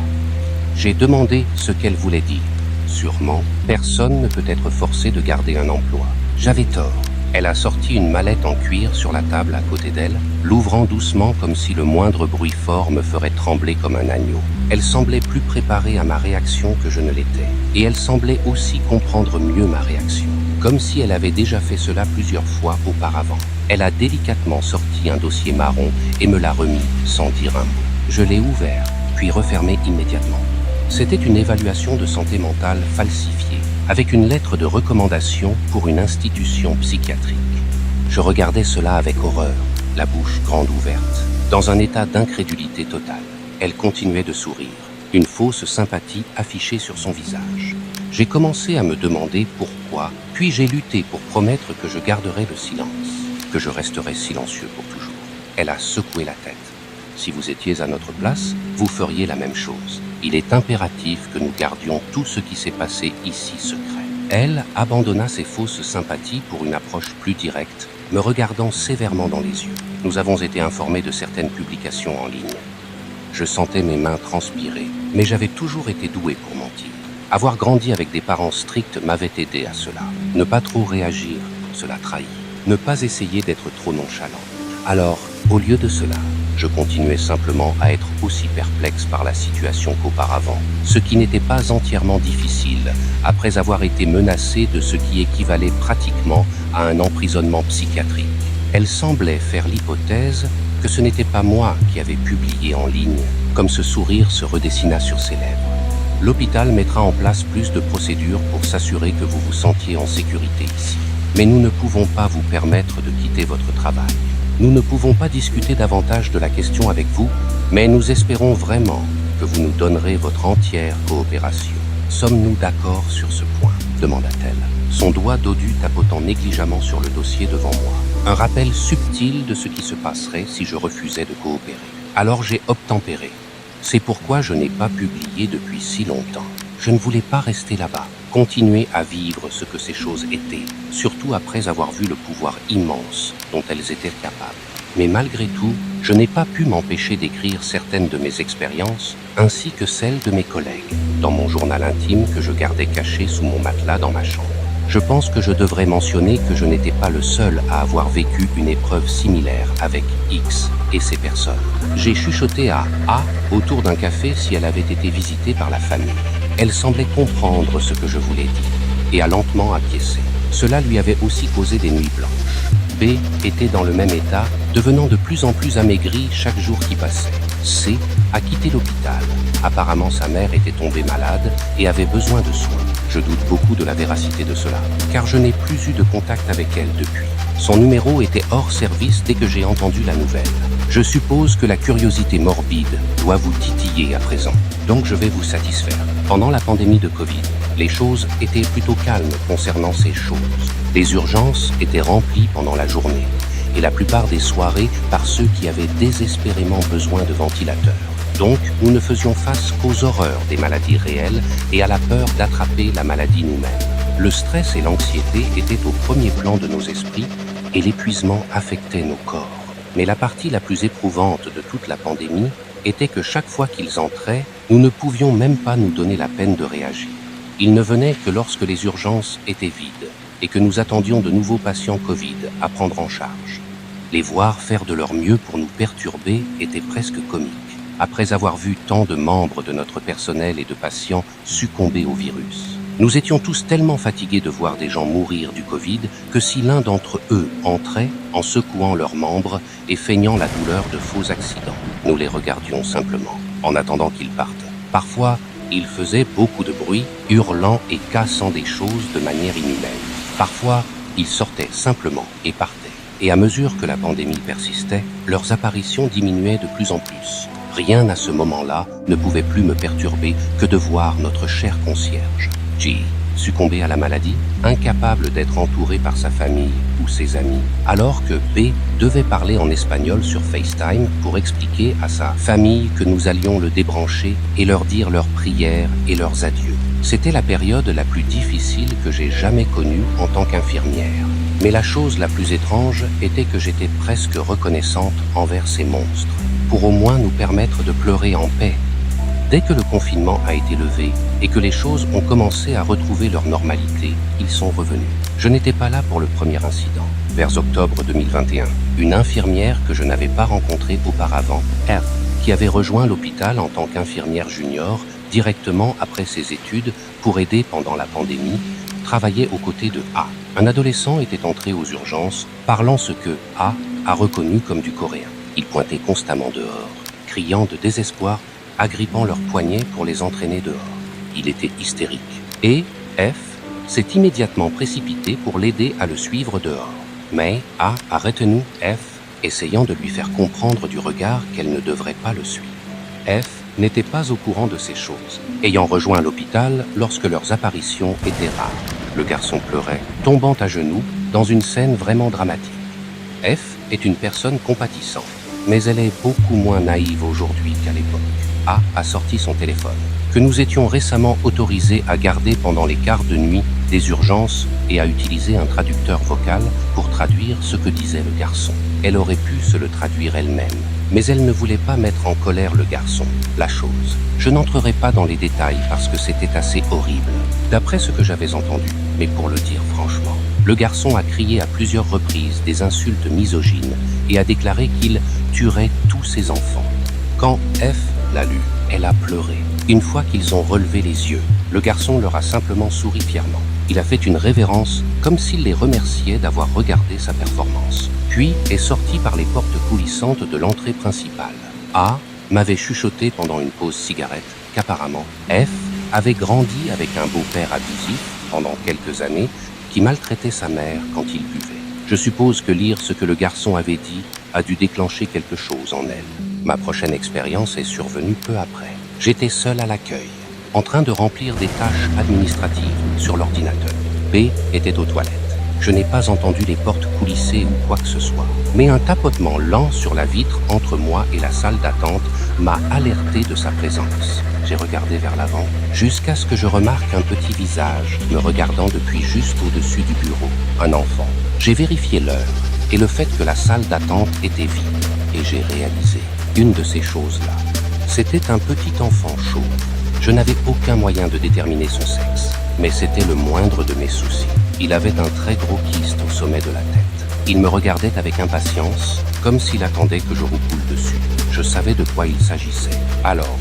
J'ai demandé ce qu'elle voulait dire. Sûrement, personne ne peut être forcé de garder un emploi. J'avais tort. Elle a sorti une mallette en cuir sur la table à côté d'elle, l'ouvrant doucement comme si le moindre bruit fort me ferait trembler comme un agneau. Elle semblait plus préparée à ma réaction que je ne l'étais, et elle semblait aussi comprendre mieux ma réaction, comme si elle avait déjà fait cela plusieurs fois auparavant. Elle a délicatement sorti un dossier marron et me l'a remis sans dire un mot. Je l'ai ouvert, puis refermé immédiatement. C'était une évaluation de santé mentale falsifiée, avec une lettre de recommandation pour une institution psychiatrique. Je regardais cela avec horreur, la bouche grande ouverte, dans un état d'incrédulité totale. Elle continuait de sourire, une fausse sympathie affichée sur son visage. J'ai commencé à me demander pourquoi, puis j'ai lutté pour promettre que je garderais le silence, que je resterais silencieux pour toujours. Elle a secoué la tête. Si vous étiez à notre place, vous feriez la même chose. Il est impératif que nous gardions tout ce qui s'est passé ici secret. Elle abandonna ses fausses sympathies pour une approche plus directe, me regardant sévèrement dans les yeux. Nous avons été informés de certaines publications en ligne. Je sentais mes mains transpirer, mais j'avais toujours été doué pour mentir. Avoir grandi avec des parents stricts m'avait aidé à cela. Ne pas trop réagir, cela trahit. Ne pas essayer d'être trop nonchalant. Alors, au lieu de cela, je continuais simplement à être aussi perplexe par la situation qu'auparavant, ce qui n'était pas entièrement difficile après avoir été menacé de ce qui équivalait pratiquement à un emprisonnement psychiatrique. Elle semblait faire l'hypothèse que ce n'était pas moi qui avais publié en ligne, comme ce sourire se redessina sur ses lèvres. L'hôpital mettra en place plus de procédures pour s'assurer que vous vous sentiez en sécurité ici. Mais nous ne pouvons pas vous permettre de quitter votre travail. Nous ne pouvons pas discuter davantage de la question avec vous, mais nous espérons vraiment que vous nous donnerez votre entière coopération. Sommes-nous d'accord sur ce point? Demanda-t-elle, son doigt dodu tapotant négligemment sur le dossier devant moi. Un rappel subtil de ce qui se passerait si je refusais de coopérer. Alors j'ai obtempéré. C'est pourquoi je n'ai pas publié depuis si longtemps. je ne voulais pas rester là-bas, continuer à vivre ce que ces choses étaient, surtout après avoir vu le pouvoir immense dont elles étaient capables. Mais malgré tout, je n'ai pas pu m'empêcher d'écrire certaines de mes expériences, ainsi que celles de mes collègues, dans mon journal intime que je gardais caché sous mon matelas dans ma chambre. Je pense que je devrais mentionner que je n'étais pas le seul à avoir vécu une épreuve similaire avec X et ses personnes. J'ai chuchoté à A autour d'un café si elle avait été visitée par la famille. Elle semblait comprendre ce que je voulais dire et a lentement acquiescé. Cela lui avait aussi causé des nuits blanches. B était dans le même état, devenant de plus en plus amaigri chaque jour qui passait. C a quitté l'hôpital. Apparemment, sa mère était tombée malade et avait besoin de soins. Je doute beaucoup de la véracité de cela, car je n'ai plus eu de contact avec elle depuis. Son numéro était hors service dès que j'ai entendu la nouvelle. Je suppose que la curiosité morbide doit vous titiller à présent, donc je vais vous satisfaire. Pendant la pandémie de Covid, les choses étaient plutôt calmes concernant ces choses. Les urgences étaient remplies pendant la journée, et la plupart des soirées par ceux qui avaient désespérément besoin de ventilateurs. Donc, nous ne faisions face qu'aux horreurs des maladies réelles et à la peur d'attraper la maladie nous-mêmes. Le stress et l'anxiété étaient au premier plan de nos esprits et l'épuisement affectait nos corps. Mais la partie la plus éprouvante de toute la pandémie était que chaque fois qu'ils entraient, nous ne pouvions même pas nous donner la peine de réagir. Ils ne venaient que lorsque les urgences étaient vides et que nous attendions de nouveaux patients Covid à prendre en charge. Les voir faire de leur mieux pour nous perturber était presque comique. Après avoir vu tant de membres de notre personnel et de patients succomber au virus. Nous étions tous tellement fatigués de voir des gens mourir du Covid que si l'un d'entre eux entrait en secouant leurs membres et feignant la douleur de faux accidents, nous les regardions simplement, en attendant qu'ils partent. Parfois, ils faisaient beaucoup de bruit, hurlant et cassant des choses de manière inhumaine. Parfois, ils sortaient simplement et partaient. Et à mesure que la pandémie persistait, leurs apparitions diminuaient de plus en plus. Rien à ce moment-là ne pouvait plus me perturber que de voir notre cher concierge, G, succomber à la maladie, incapable d'être entouré par sa famille ou ses amis, alors que B devait parler en espagnol sur FaceTime pour expliquer à sa famille que nous allions le débrancher et leur dire leurs prières et leurs adieux. C'était la période la plus difficile que j'ai jamais connue en tant qu'infirmière. Mais la chose la plus étrange était que j'étais presque reconnaissante envers ces monstres, pour au moins nous permettre de pleurer en paix. Dès que le confinement a été levé et que les choses ont commencé à retrouver leur normalité, ils sont revenus. Je n'étais pas là pour le premier incident. Vers octobre 2021, une infirmière que je n'avais pas rencontrée auparavant, R, qui avait rejoint l'hôpital en tant qu'infirmière junior directement après ses études pour aider pendant la pandémie, travaillait aux côtés de A. Un adolescent était entré aux urgences, parlant ce que A a reconnu comme du coréen. Il pointait constamment dehors, criant de désespoir, agrippant leurs poignets pour les entraîner dehors. Il était hystérique. Et F s'est immédiatement précipité pour l'aider à le suivre dehors. Mais A a retenu F, essayant de lui faire comprendre du regard qu'elle ne devrait pas le suivre. F n'était pas au courant de ces choses, ayant rejoint l'hôpital lorsque leurs apparitions étaient rares. Le garçon pleurait, tombant à genoux, dans une scène vraiment dramatique. F est une personne compatissante, mais elle est beaucoup moins naïve aujourd'hui qu'à l'époque. A sorti son téléphone, que nous étions récemment autorisés à garder pendant les quarts de nuit des urgences et à utiliser un traducteur vocal pour traduire ce que disait le garçon. Elle aurait pu se le traduire elle-même, mais elle ne voulait pas mettre en colère le garçon, la chose. Je n'entrerai pas dans les détails parce que c'était assez horrible, d'après ce que j'avais entendu, mais pour le dire franchement. Le garçon a crié à plusieurs reprises des insultes misogynes et a déclaré qu'il tuerait tous ses enfants. Quand F l'a lu, elle a pleuré. Une fois qu'ils ont relevé les yeux, le garçon leur a simplement souri fièrement. Il a fait une révérence comme s'il les remerciait d'avoir regardé sa performance. Puis est sorti par les portes coulissantes de l'entrée principale. A m'avait chuchoté pendant une pause cigarette qu'apparemment F avait grandi avec un beau-père abusif pendant quelques années qui maltraitait sa mère quand il buvait. Je suppose que lire ce que le garçon avait dit a dû déclencher quelque chose en elle. Ma prochaine expérience est survenue peu après. J'étais seul à l'accueil, en train de remplir des tâches administratives sur l'ordinateur. B était aux toilettes. Je n'ai pas entendu les portes coulisser ou quoi que ce soit. Mais un tapotement lent sur la vitre entre moi et la salle d'attente m'a alerté de sa présence. J'ai regardé vers l'avant jusqu'à ce que je remarque un petit visage me regardant depuis juste au-dessus du bureau. Un enfant. J'ai vérifié l'heure et le fait que la salle d'attente était vide. Et j'ai réalisé une de ces choses-là. C'était un petit enfant chauve. Je n'avais aucun moyen de déterminer son sexe, mais c'était le moindre de mes soucis. Il avait un très gros kyste au sommet de la tête. Il me regardait avec impatience, comme s'il attendait que je roucoule dessus. Je savais de quoi il s'agissait. Alors,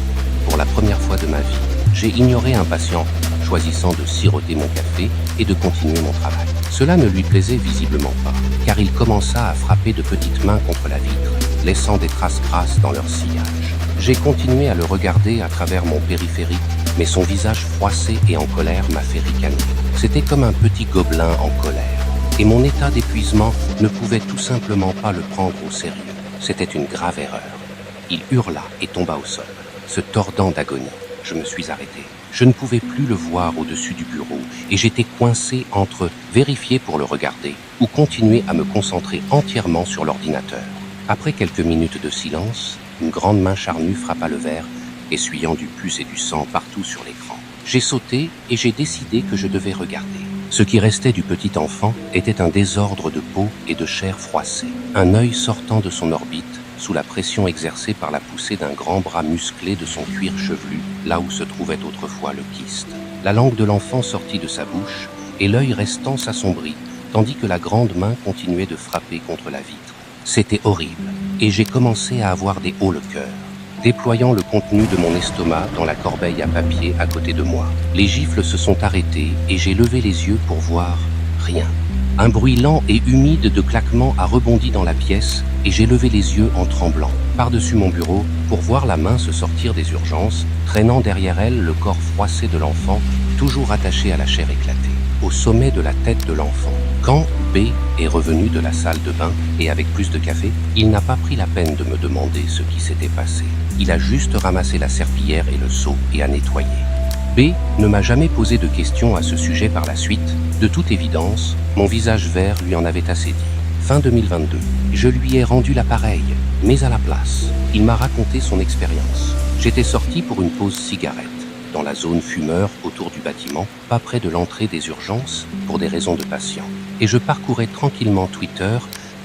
pour la première fois de ma vie, j'ai ignoré un patient, choisissant de siroter mon café et de continuer mon travail. Cela ne lui plaisait visiblement pas, car il commença à frapper de petites mains contre la vitre, laissant des traces grasses dans leur sillage. J'ai continué à le regarder à travers mon périphérique, mais son visage froissé et en colère m'a fait ricaner. C'était comme un petit gobelin en colère, et mon état d'épuisement ne pouvait tout simplement pas le prendre au sérieux. C'était une grave erreur. Il hurla et tomba au sol, se tordant d'agonie. Je me suis arrêté. Je ne pouvais plus le voir au-dessus du bureau, et j'étais coincé entre vérifier pour le regarder ou continuer à me concentrer entièrement sur l'ordinateur. Après quelques minutes de silence, une grande main charnue frappa le verre, essuyant du pus et du sang partout sur l'écran. J'ai sauté et j'ai décidé que je devais regarder. Ce qui restait du petit enfant était un désordre de peau et de chair froissée, un œil sortant de son orbite sous la pression exercée par la poussée d'un grand bras musclé de son cuir chevelu, là où se trouvait autrefois le kyste. La langue de l'enfant sortit de sa bouche et l'œil restant s'assombrit, tandis que la grande main continuait de frapper contre la vitre. C'était horrible, et j'ai commencé à avoir des hauts le cœur, déployant le contenu de mon estomac dans la corbeille à papier à côté de moi. Les gifles se sont arrêtées et j'ai levé les yeux pour voir rien. Un bruit lent et humide de claquements a rebondi dans la pièce et j'ai levé les yeux en tremblant, par-dessus mon bureau, pour voir la main se sortir des urgences, traînant derrière elle le corps froissé de l'enfant, toujours attaché à la chair éclatée, au sommet de la tête de l'enfant. Quand B est revenu de la salle de bain et avec plus de café, il n'a pas pris la peine de me demander ce qui s'était passé. Il a juste ramassé la serpillière et le seau et a nettoyé. B ne m'a jamais posé de questions à ce sujet par la suite. De toute évidence, mon visage vert lui en avait assez dit. Fin 2022, je lui ai rendu l'appareil, mais à la place, il m'a raconté son expérience. J'étais sorti pour une pause cigarette, dans la zone fumeur autour du bâtiment, pas près de l'entrée des urgences, pour des raisons de patients. Et je parcourais tranquillement Twitter,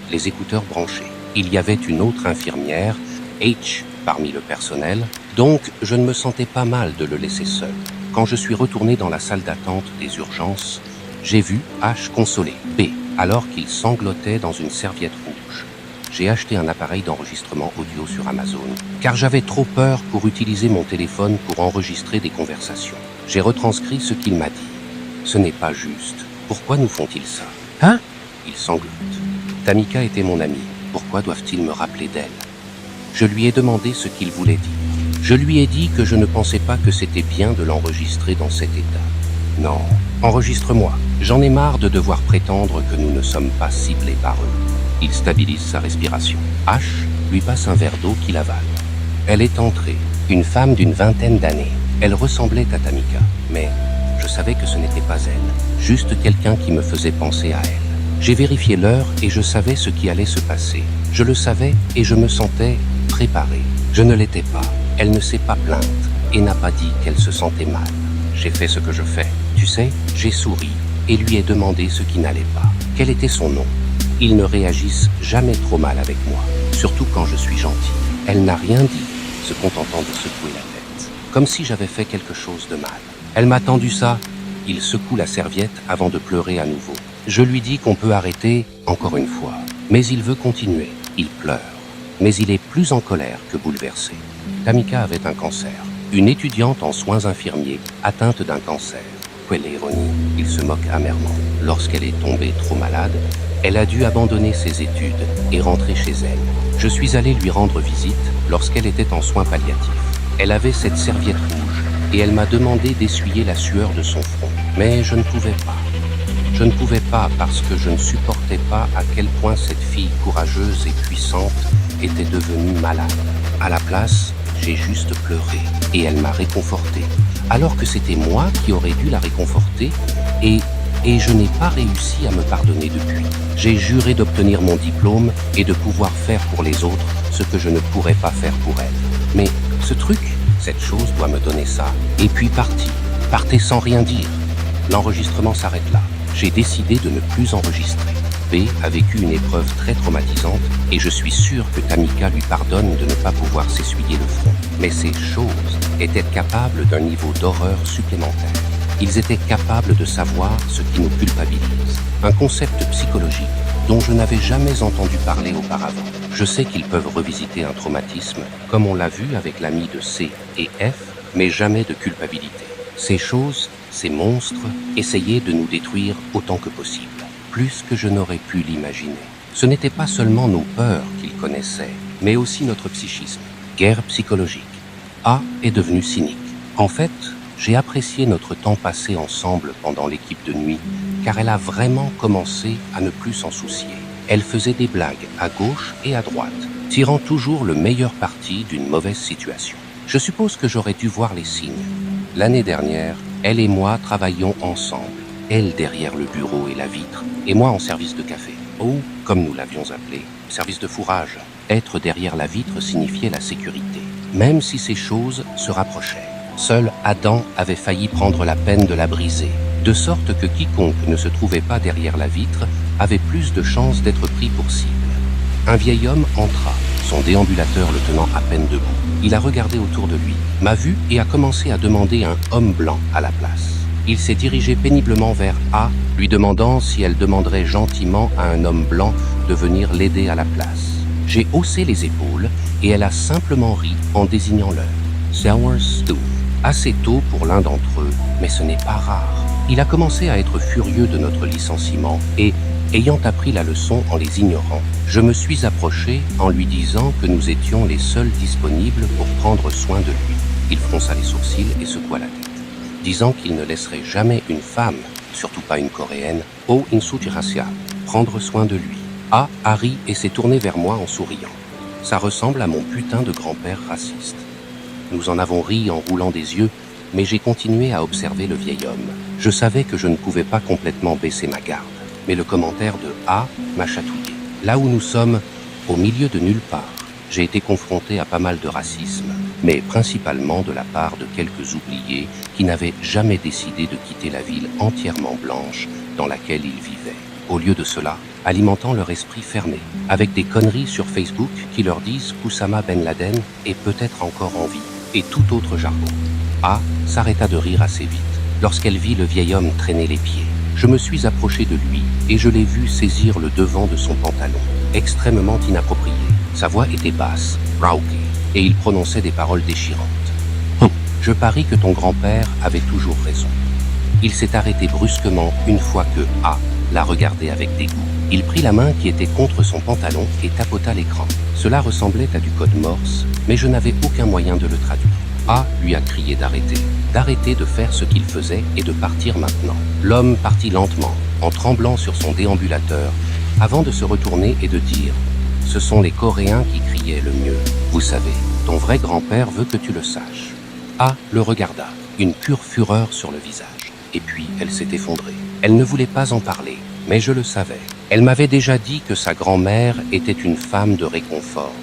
les écouteurs branchés. Il y avait une autre infirmière, H, parmi le personnel, donc je ne me sentais pas mal de le laisser seul. Quand je suis retourné dans la salle d'attente des urgences, j'ai vu H consoler B, alors qu'il sanglotait dans une serviette rouge. J'ai acheté un appareil d'enregistrement audio sur Amazon, car j'avais trop peur pour utiliser mon téléphone pour enregistrer des conversations. J'ai retranscrit ce qu'il m'a dit. Ce n'est pas juste. Pourquoi nous font-ils ça? Hein? Il sanglote. Tamika était mon amie. Pourquoi doivent-ils me rappeler d'elle? Je lui ai demandé ce qu'il voulait dire. Je lui ai dit que je ne pensais pas que c'était bien de l'enregistrer dans cet état. Non, enregistre-moi. J'en ai marre de devoir prétendre que nous ne sommes pas ciblés par eux. Il stabilise sa respiration. H lui passe un verre d'eau qu'il avale. Elle est entrée, une femme d'une vingtaine d'années. Elle ressemblait à Tamika, mais je savais que ce n'était pas elle, juste quelqu'un qui me faisait penser à elle. J'ai vérifié l'heure et je savais ce qui allait se passer. Je le savais et je me sentais préparé. Je ne l'étais pas. Elle ne s'est pas plainte et n'a pas dit qu'elle se sentait mal. J'ai fait ce que je fais. Tu sais, j'ai souri et lui ai demandé ce qui n'allait pas. Quel était son nom? Ils ne réagissent jamais trop mal avec moi, surtout quand je suis gentil. Elle n'a rien dit, se contentant de secouer la tête, comme si j'avais fait quelque chose de mal. Elle m'a tendu ça. Il secoue la serviette avant de pleurer à nouveau. Je lui dis qu'on peut arrêter encore une fois, mais il veut continuer. Il pleure, mais il est plus en colère que bouleversé. Tamika avait un cancer, une étudiante en soins infirmiers atteinte d'un cancer. Quelle ironie, il se moque amèrement. Lorsqu'elle est tombée trop malade, elle a dû abandonner ses études et rentrer chez elle. Je suis allé lui rendre visite lorsqu'elle était en soins palliatifs. Elle avait cette serviette rouge et elle m'a demandé d'essuyer la sueur de son front. Mais je ne pouvais pas. Je ne pouvais pas parce que je ne supportais pas à quel point cette fille courageuse et puissante était devenue malade. À la place, j'ai juste pleuré et elle m'a réconforté, alors que c'était moi qui aurais dû la réconforter et et je n'ai pas réussi à me pardonner depuis. J'ai juré d'obtenir mon diplôme et de pouvoir faire pour les autres ce que je ne pourrais pas faire pour elles. Mais ce truc, cette chose doit me donner ça. Et puis partez sans rien dire. L'enregistrement s'arrête là. J'ai décidé de ne plus enregistrer. B a vécu une épreuve très traumatisante et je suis sûr que Tamika lui pardonne de ne pas pouvoir s'essuyer le front. Mais ces choses étaient capables d'un niveau d'horreur supplémentaire. Ils étaient capables de savoir ce qui nous culpabilise. Un concept psychologique dont je n'avais jamais entendu parler auparavant. Je sais qu'ils peuvent revisiter un traumatisme, comme on l'a vu avec l'ami de C et F, mais jamais de culpabilité. Ces choses, ces monstres, essayaient de nous détruire autant que possible. Plus que je n'aurais pu l'imaginer. Ce n'était pas seulement nos peurs qu'ils connaissaient, mais aussi notre psychisme. Guerre psychologique. A est devenue cynique. En fait, j'ai apprécié notre temps passé ensemble pendant l'équipe de nuit, car elle a vraiment commencé à ne plus s'en soucier. Elle faisait des blagues à gauche et à droite, tirant toujours le meilleur parti d'une mauvaise situation. Je suppose que j'aurais dû voir les signes. L'année dernière, elle et moi travaillions ensemble. Elle derrière le bureau et la vitre, et moi en service de café. Ou, comme nous l'avions appelé, service de fourrage. Être derrière la vitre signifiait la sécurité, même si ces choses se rapprochaient. Seul Adam avait failli prendre la peine de la briser, de sorte que quiconque ne se trouvait pas derrière la vitre avait plus de chances d'être pris pour cible. Un vieil homme entra, son déambulateur le tenant à peine debout. Il a regardé autour de lui, m'a vu et a commencé à demander un homme blanc à la place. Il s'est dirigé péniblement vers A, lui demandant si elle demanderait gentiment à un homme blanc de venir l'aider à la place. J'ai haussé les épaules et elle a simplement ri en désignant l'heure. Sour Stew. Assez tôt pour l'un d'entre eux, mais ce n'est pas rare. Il a commencé à être furieux de notre licenciement et, ayant appris la leçon en les ignorant, je me suis approché en lui disant que nous étions les seuls disponibles pour prendre soin de lui. Il fronça les sourcils et secoua la tête, disant qu'il ne laisserait jamais une femme, surtout pas une coréenne, au insuti racial, prendre soin de lui. A ri et s'est tourné vers moi en souriant. Ça ressemble à mon putain de grand-père raciste. Nous en avons ri en roulant des yeux, mais j'ai continué à observer le vieil homme. Je savais que je ne pouvais pas complètement baisser ma garde, mais le commentaire de A m'a chatouillé. Là où nous sommes, au milieu de nulle part, j'ai été confronté à pas mal de racisme, mais principalement de la part de quelques oubliés qui n'avaient jamais décidé de quitter la ville entièrement blanche dans laquelle ils vivaient. Au lieu de cela, alimentant leur esprit fermé, avec des conneries sur Facebook qui leur disent qu'Oussama Ben Laden est peut-être encore en vie, et tout autre jargon. A s'arrêta de rire assez vite, lorsqu'elle vit le vieil homme traîner les pieds. Je me suis approché de lui, et je l'ai vu saisir le devant de son pantalon, extrêmement inapproprié. Sa voix était basse, rauquée, et il prononçait des paroles déchirantes. Je parie que ton grand-père avait toujours raison. Il s'est arrêté brusquement une fois que A l'a regardé avec dégoût. Il prit la main qui était contre son pantalon et tapota l'écran. Cela ressemblait à du code morse, mais je n'avais aucun moyen de le traduire. A lui a crié d'arrêter de faire ce qu'il faisait et de partir maintenant. L'homme partit lentement, en tremblant sur son déambulateur, avant de se retourner et de dire « Ce sont les Coréens qui criaient le mieux. Vous savez, ton vrai grand-père veut que tu le saches. » A le regarda, une pure fureur sur le visage. Et puis, elle s'est effondrée. Elle ne voulait pas en parler, mais je le savais. Elle m'avait déjà dit que sa grand-mère était une femme de réconfort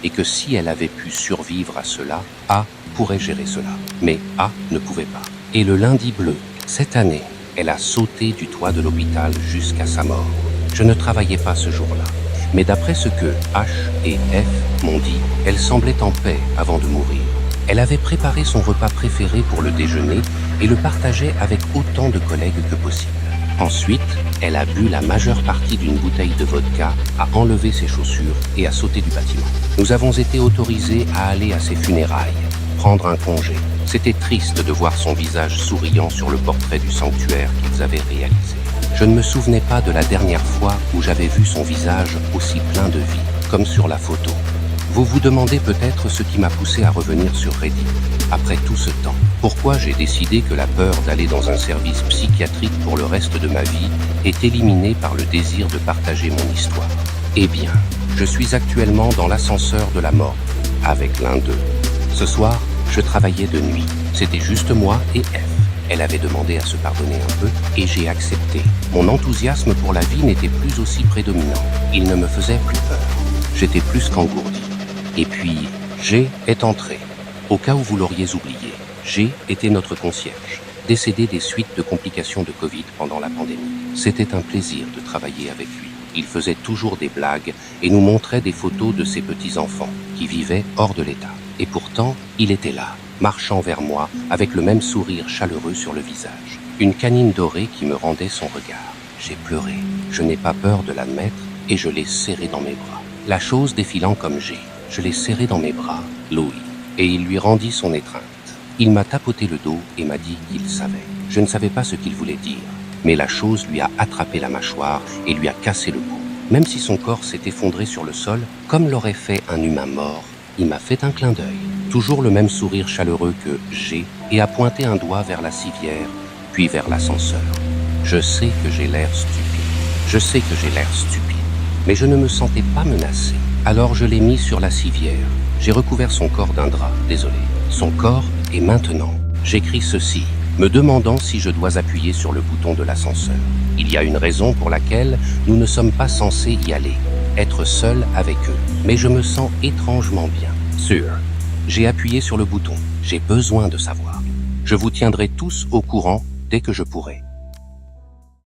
et que si elle avait pu survivre à cela, A pourrait gérer cela. Mais A ne pouvait pas. Et le lundi bleu, cette année, elle a sauté du toit de l'hôpital jusqu'à sa mort. Je ne travaillais pas ce jour-là. Mais d'après ce que H et F m'ont dit, elle semblait en paix avant de mourir. Elle avait préparé son repas préféré pour le déjeuner et le partageait avec autant de collègues que possible. Ensuite, elle a bu la majeure partie d'une bouteille de vodka, a enlevé ses chaussures et a sauté du bâtiment. Nous avons été autorisés à aller à ses funérailles, prendre un congé. C'était triste de voir son visage souriant sur le portrait du sanctuaire qu'ils avaient réalisé. Je ne me souvenais pas de la dernière fois où j'avais vu son visage aussi plein de vie, comme sur la photo. Vous vous demandez peut-être ce qui m'a poussé à revenir sur Reddit, après tout ce temps. Pourquoi j'ai décidé que la peur d'aller dans un service psychiatrique pour le reste de ma vie est éliminée par le désir de partager mon histoire. Eh bien, je suis actuellement dans l'ascenseur de la mort, avec l'un d'eux. Ce soir, je travaillais de nuit. C'était juste moi et F. Elle avait demandé à se pardonner un peu et j'ai accepté. Mon enthousiasme pour la vie n'était plus aussi prédominant. Il ne me faisait plus peur. J'étais plus qu'engourdi. Et puis, G est entré. Au cas où vous l'auriez oublié, G était notre concierge, décédé des suites de complications de Covid pendant la pandémie. C'était un plaisir de travailler avec lui. Il faisait toujours des blagues et nous montrait des photos de ses petits-enfants qui vivaient hors de l'État. Et pourtant, il était là, marchant vers moi avec le même sourire chaleureux sur le visage. Une canine dorée qui me rendait son regard. J'ai pleuré. Je n'ai pas peur de l'admettre et je l'ai serré dans mes bras. La chose défilant comme G. Je l'ai serré dans mes bras, Louis, et il lui rendit son étreinte. Il m'a tapoté le dos et m'a dit qu'il savait. Je ne savais pas ce qu'il voulait dire, mais la chose lui a attrapé la mâchoire et lui a cassé le cou. Même si son corps s'est effondré sur le sol, comme l'aurait fait un humain mort, il m'a fait un clin d'œil, toujours le même sourire chaleureux que G, et a pointé un doigt vers la civière, puis vers l'ascenseur. Je sais que j'ai l'air stupide, mais je ne me sentais pas menacé. Alors je l'ai mis sur la civière. J'ai recouvert son corps d'un drap, désolé. Son corps est maintenant. J'écris ceci, me demandant si je dois appuyer sur le bouton de l'ascenseur. Il y a une raison pour laquelle nous ne sommes pas censés y aller, être seuls avec eux. Mais je me sens étrangement bien. Sûr. J'ai appuyé sur le bouton. J'ai besoin de savoir. Je vous tiendrai tous au courant dès que je pourrai.